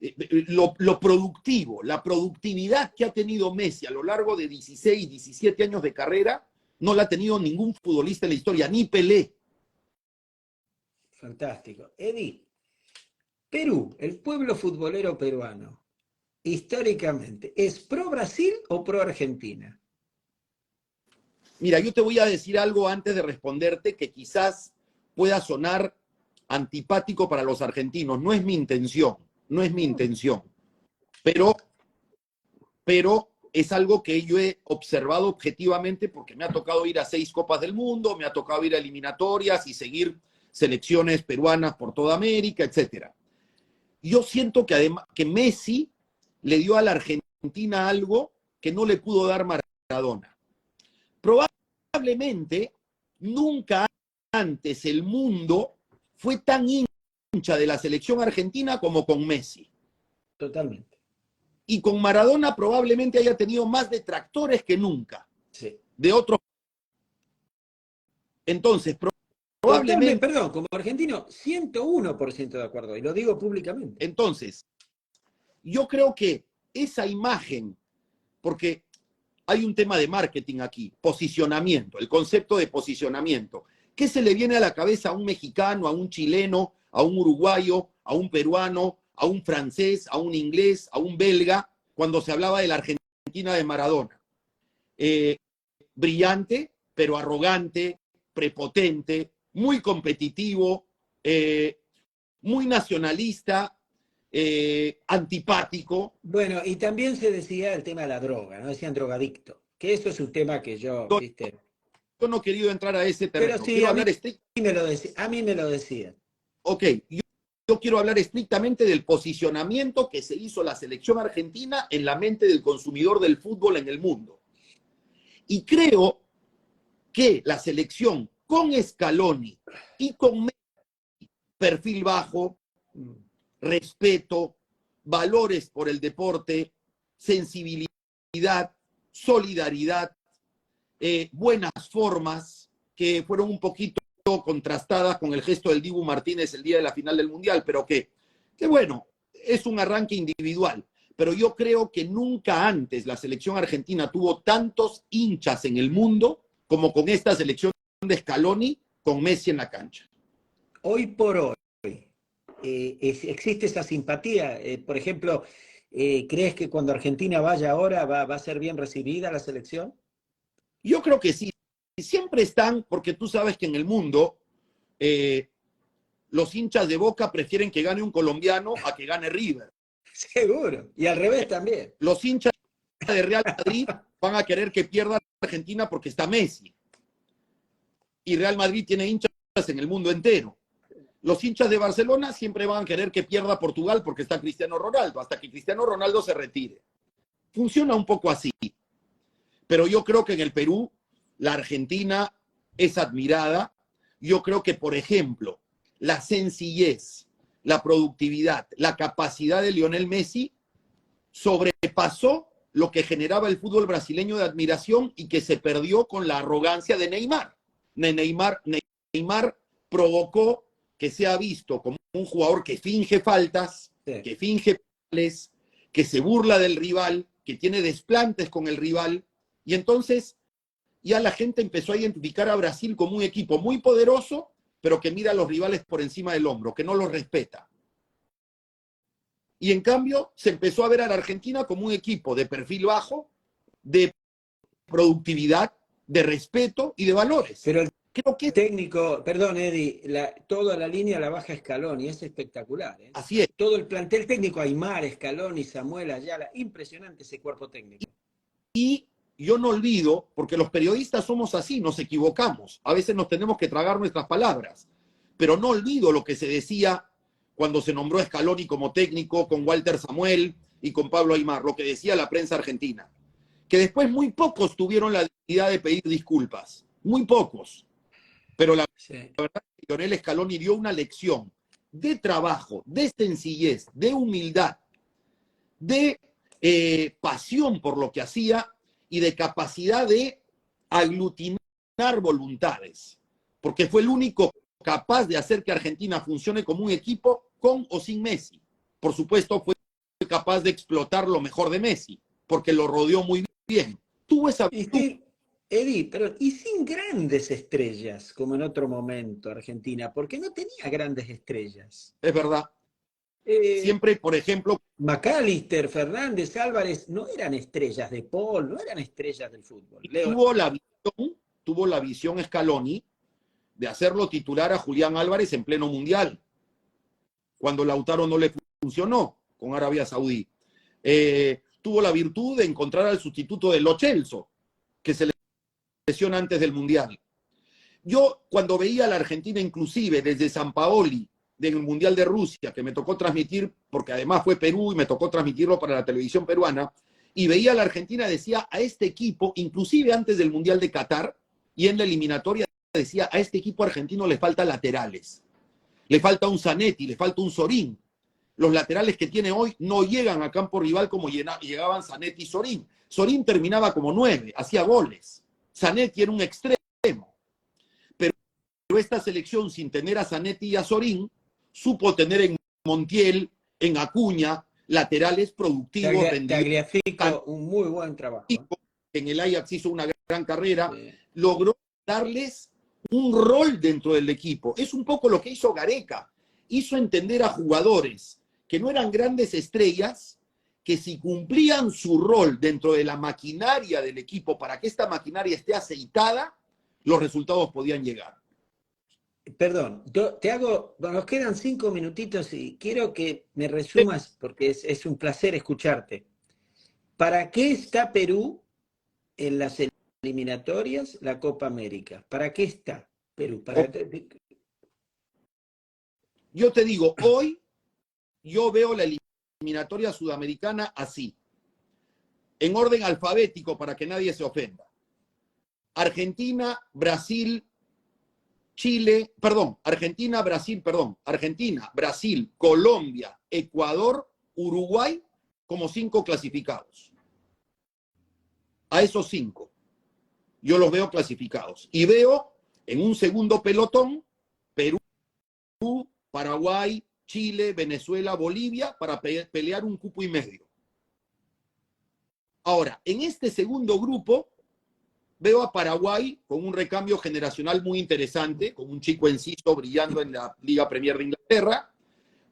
lo productivo, la productividad que ha tenido Messi a lo largo de 16, 17 años de carrera, no la ha tenido ningún futbolista en la historia, ni Pelé. Fantástico. Eddie, Perú, el pueblo futbolero peruano, históricamente, ¿es pro Brasil o pro Argentina? Mira, yo te voy a decir algo antes de responderte que quizás pueda sonar antipático para los argentinos. No es mi intención, no es mi intención. Pero es algo que yo he observado objetivamente porque me ha tocado ir a 6 Copas del Mundo, me ha tocado ir a eliminatorias y seguir selecciones peruanas por toda América, etc. Yo siento que además que Messi le dio a la Argentina algo que no le pudo dar Maradona. Probablemente nunca antes el mundo fue tan hincha de la selección argentina como con Messi. Totalmente. Y con Maradona probablemente haya tenido más detractores que nunca. Sí. De otros. Entonces, probablemente. Perdón, como argentino, 101% de acuerdo, y lo digo públicamente. Entonces, yo creo que esa imagen, porque hay un tema de marketing aquí, posicionamiento, el concepto de posicionamiento. ¿Qué se le viene a la cabeza a un mexicano, a un chileno, a un uruguayo, a un peruano, a un francés, a un inglés, a un belga, cuando se hablaba de la Argentina de Maradona? Brillante, pero arrogante, prepotente, muy competitivo, muy nacionalista, antipático. Bueno, y también se decía el tema de la droga, ¿no? Decían drogadicto, que eso es un tema que yo, viste. Yo no he querido entrar a ese terreno. Pero sí, a mí me lo decían. Ok, yo quiero hablar estrictamente del posicionamiento que se hizo la selección argentina en la mente del consumidor del fútbol en el mundo. Y creo que la selección con Scaloni y con Messi, perfil bajo, respeto, valores por el deporte, sensibilidad, solidaridad, buenas formas, que fueron un poquito contrastadas con el gesto del Dibu Martínez el día de la final del Mundial, pero que bueno, es un arranque individual. Pero yo creo que nunca antes la selección argentina tuvo tantos hinchas en el mundo como con esta selección de Scaloni con Messi en la cancha. Hoy por hoy, ¿existe esa simpatía? Por ejemplo, ¿crees que cuando Argentina vaya ahora va a ser bien recibida la selección? Yo creo que sí. Siempre están, porque tú sabes que en el mundo los hinchas de Boca prefieren que gane un colombiano a que gane River. Seguro, y al revés también. Los hinchas de Real Madrid van a querer que pierda Argentina porque está Messi. Y Real Madrid tiene hinchas en el mundo entero. Los hinchas de Barcelona siempre van a querer que pierda Portugal porque está Cristiano Ronaldo, hasta que Cristiano Ronaldo se retire. Funciona un poco así. Pero yo creo que en el Perú la Argentina es admirada. Yo creo que, por ejemplo, la sencillez, la productividad, la capacidad de Lionel Messi sobrepasó lo que generaba el fútbol brasileño de admiración y que se perdió con la arrogancia de Neymar. Neymar provocó que sea visto como un jugador que finge faltas, sí, que finge penales, que se burla del rival, que tiene desplantes con el rival, y entonces ya la gente empezó a identificar a Brasil como un equipo muy poderoso, pero que mira a los rivales por encima del hombro, que no los respeta. Y en cambio se empezó a ver a la Argentina como un equipo de perfil bajo, de productividad, de respeto y de valores. Pero creo que el técnico, perdón Eddie, toda la línea la baja Scaloni, es espectacular. Así es. Todo el plantel técnico, Aimar, Scaloni, Samuel Ayala, impresionante ese cuerpo técnico. Y yo no olvido, porque los periodistas somos así, nos equivocamos, a veces nos tenemos que tragar nuestras palabras, pero no olvido lo que se decía cuando se nombró a Scaloni como técnico con Walter Samuel y con Pablo Aimar, lo que decía la prensa argentina, que después muy pocos tuvieron la dignidad de pedir disculpas, muy pocos, pero la verdad es que Lionel Scaloni dio una lección de trabajo, de sencillez, de humildad, de pasión por lo que hacía y de capacidad de aglutinar voluntades, porque fue el único capaz de hacer que Argentina funcione como un equipo con o sin Messi. Por supuesto, fue capaz de explotar lo mejor de Messi, porque lo rodeó muy bien. Tuvo esa... Eddie, pero y sin grandes estrellas, como en otro momento Argentina, porque no tenía grandes estrellas. Es verdad. Siempre, por ejemplo... McAllister, Fernández, Álvarez, no eran estrellas de Paul, no eran estrellas del fútbol. Tuvo la visión Scaloni de hacerlo titular a Julián Álvarez en pleno mundial, cuando Lautaro no le funcionó con Arabia Saudí. Tuvo la virtud de encontrar al sustituto de Lo Celso, que se lesiona antes del mundial. Yo, cuando veía a la Argentina, inclusive desde San Paoli, del Mundial de Rusia, que me tocó transmitir, porque además fue Perú y me tocó transmitirlo para la televisión peruana, y veía a la Argentina, decía a este equipo, inclusive antes del Mundial de Qatar y en la eliminatoria, decía a este equipo argentino le falta laterales, le falta un Zanetti, le falta un Sorín. Los laterales que tiene hoy no llegan a campo rival como llegaban Zanetti y Sorín. Sorín terminaba como 9, hacía goles. Zanetti era un extremo. Pero esta selección, sin tener a Zanetti y a Sorín, supo tener en Montiel, en Acuña, laterales productivos. Tagliafico, un muy buen trabajo. En el Ajax hizo una gran carrera. Sí. Logró darles un rol dentro del equipo. Es un poco lo que hizo Gareca. Hizo entender a jugadores que no eran grandes estrellas, que si cumplían su rol dentro de la maquinaria del equipo para que esta maquinaria esté aceitada, los resultados podían llegar. Perdón, te hago, nos quedan 5 minutitos y quiero que me resumas, porque es un placer escucharte. ¿Para qué está Perú en las eliminatorias, la Copa América? ¿Para qué está Perú? Yo te digo, hoy yo veo la eliminatoria sudamericana así, en orden alfabético para que nadie se ofenda. Argentina, Brasil, Chile, Argentina, Brasil, Colombia, Ecuador, Uruguay, como 5 clasificados. A esos 5, yo los veo clasificados. Y veo en un segundo pelotón, Perú, Paraguay, Chile, Venezuela, Bolivia, para pelear un cupo y medio. Ahora, en este segundo grupo, veo a Paraguay con un recambio generacional muy interesante, con un chico Enciso brillando en la Liga Premier de Inglaterra,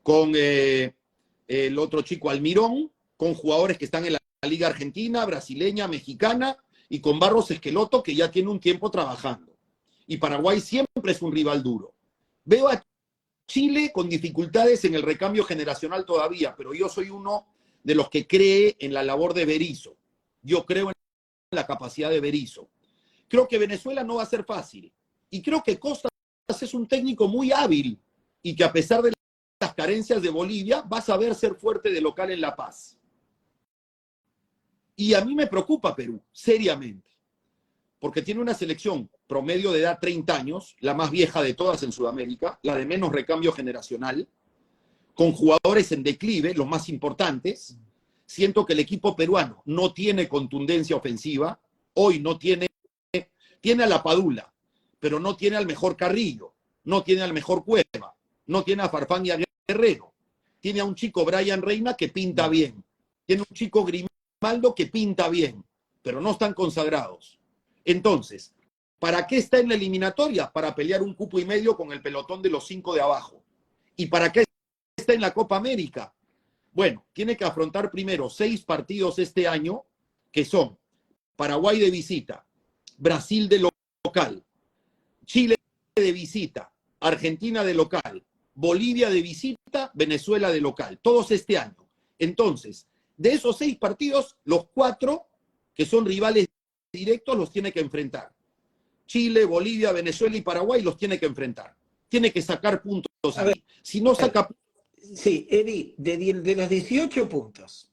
con el otro chico Almirón, con jugadores que están en la Liga Argentina, brasileña, mexicana, y con Barros Esqueloto, que ya tiene un tiempo trabajando. Y Paraguay siempre es un rival duro. Veo a Chile con dificultades en el recambio generacional todavía, pero yo soy uno de los que cree en la labor de Berizzo. Yo creo en la capacidad de Berizzo. Creo que Venezuela no va a ser fácil. Y creo que Costas es un técnico muy hábil y que a pesar de las carencias de Bolivia, va a saber ser fuerte de local en La Paz. Y a mí me preocupa Perú, seriamente, porque tiene una selección promedio de edad 30 años, la más vieja de todas en Sudamérica, la de menos recambio generacional, con jugadores en declive, los más importantes. Siento que el equipo peruano no tiene contundencia ofensiva, hoy no tiene a la Padula, pero no tiene al mejor Carrillo, no tiene al mejor Cueva, no tiene a Farfán y a Guerrero, tiene a un chico Brian Reina que pinta bien, tiene un chico Grimaldo que pinta bien, pero no están consagrados. Entonces, ¿para qué está en la eliminatoria? Para pelear un cupo y medio con el pelotón de los 5 de abajo. ¿Y para qué está en la Copa América? Bueno, tiene que afrontar primero 6 partidos este año, que son Paraguay de visita, Brasil de local, Chile de visita, Argentina de local, Bolivia de visita, Venezuela de local, todos este año. Entonces, de esos 6 partidos, los 4 que son rivales directos los tiene que enfrentar. Chile, Bolivia, Venezuela y Paraguay los tiene que enfrentar. Tiene que sacar puntos ahí. Si no saca... Sí, Eddie, de los 18 puntos,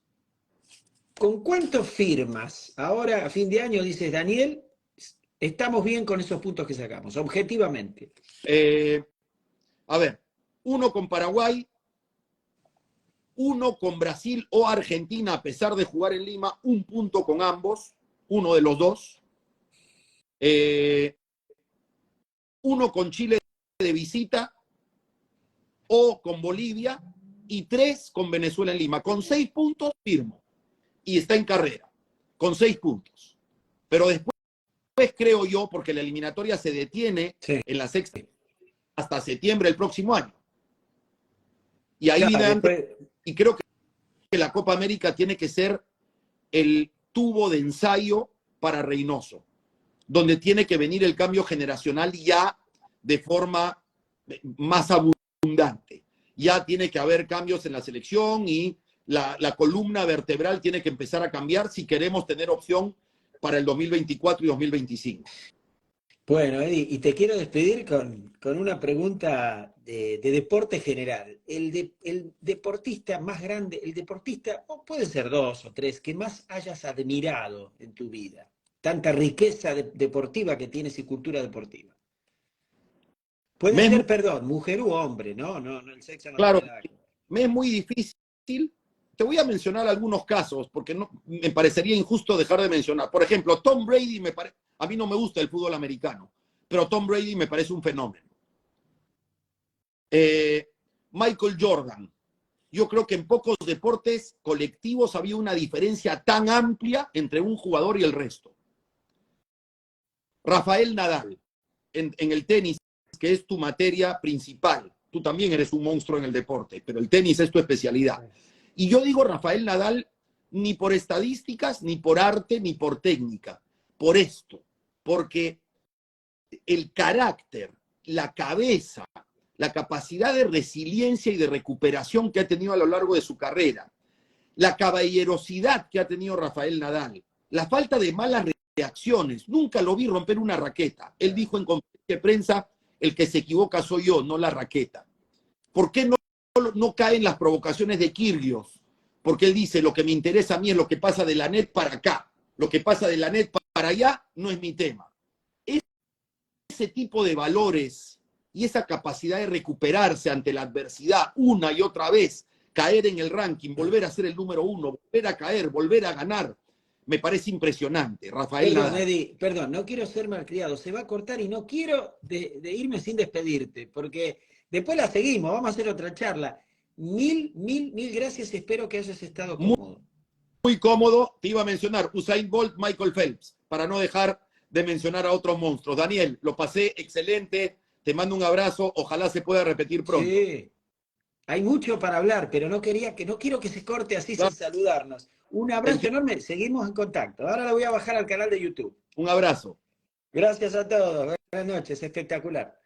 ¿con cuántos firmas ahora a fin de año dices, Daniel, estamos bien con esos puntos que sacamos, objetivamente? A ver, 1 con Paraguay, 1 con Brasil o Argentina, a pesar de jugar en Lima, 1 punto con ambos, uno de los dos. 1 con Chile de visita o con Bolivia y 3 con Venezuela en Lima. Con 6 puntos firmo y está en carrera, con 6 puntos. Pero después creo yo, porque la eliminatoria se detiene en la sexta hasta septiembre del próximo año. Y ahí y creo que la Copa América tiene que ser el tubo de ensayo para Reynoso, donde tiene que venir el cambio generacional ya de forma más abundante. Ya tiene que haber cambios en la selección y la columna vertebral tiene que empezar a cambiar si queremos tener opción para el 2024 y 2025. Bueno, Eddie, y te quiero despedir con una pregunta de deporte general. El deportista más grande, el deportista, o pueden ser 2 o 3, que más hayas admirado en tu vida. Tanta riqueza deportiva que tienes y cultura deportiva. Puede ser, perdón, mujer u hombre, ¿no? No, el sexo no claro, tiene nada que ver. me es muy difícil. Te voy a mencionar algunos casos, porque no, me parecería injusto dejar de mencionar. Por ejemplo, Tom Brady, a mí no me gusta el fútbol americano, pero Tom Brady me parece un fenómeno. Michael Jordan. Yo creo que en pocos deportes colectivos había una diferencia tan amplia entre un jugador y el resto. Rafael Nadal, en el tenis, que es tu materia principal. Tú también eres un monstruo en el deporte, pero el tenis es tu especialidad. Y yo digo Rafael Nadal ni por estadísticas, ni por arte, ni por técnica. Por esto. Porque el carácter, la cabeza, la capacidad de resiliencia y de recuperación que ha tenido a lo largo de su carrera, la caballerosidad que ha tenido Rafael Nadal, la falta de malas reacciones. Nunca lo vi romper una raqueta. Él dijo en conferencia de prensa, el que se equivoca soy yo, no la raqueta. ¿Por qué no caen las provocaciones de Kyrgios? Porque él dice, lo que me interesa a mí es lo que pasa de la net para acá. Lo que pasa de la net para allá no es mi tema. Ese tipo de valores y esa capacidad de recuperarse ante la adversidad una y otra vez, caer en el ranking, volver a ser el número 1, volver a caer, volver a ganar, me parece impresionante. Rafael Nadal. Eddie, perdón, no quiero ser malcriado, se va a cortar y no quiero de irme sin despedirte, porque después la seguimos, vamos a hacer otra charla. Mil gracias, espero que hayas estado cómodo. Muy cómodo, te iba a mencionar Usain Bolt, Michael Phelps, para no dejar de mencionar a otros monstruos. Daniel, lo pasé excelente, te mando un abrazo, ojalá se pueda repetir pronto. Sí, hay mucho para hablar, pero no quiero que se corte así sin saludarnos. Un abrazo enorme, seguimos en contacto. Ahora la voy a bajar al canal de YouTube. Un abrazo. Gracias a todos, buenas noches, espectacular.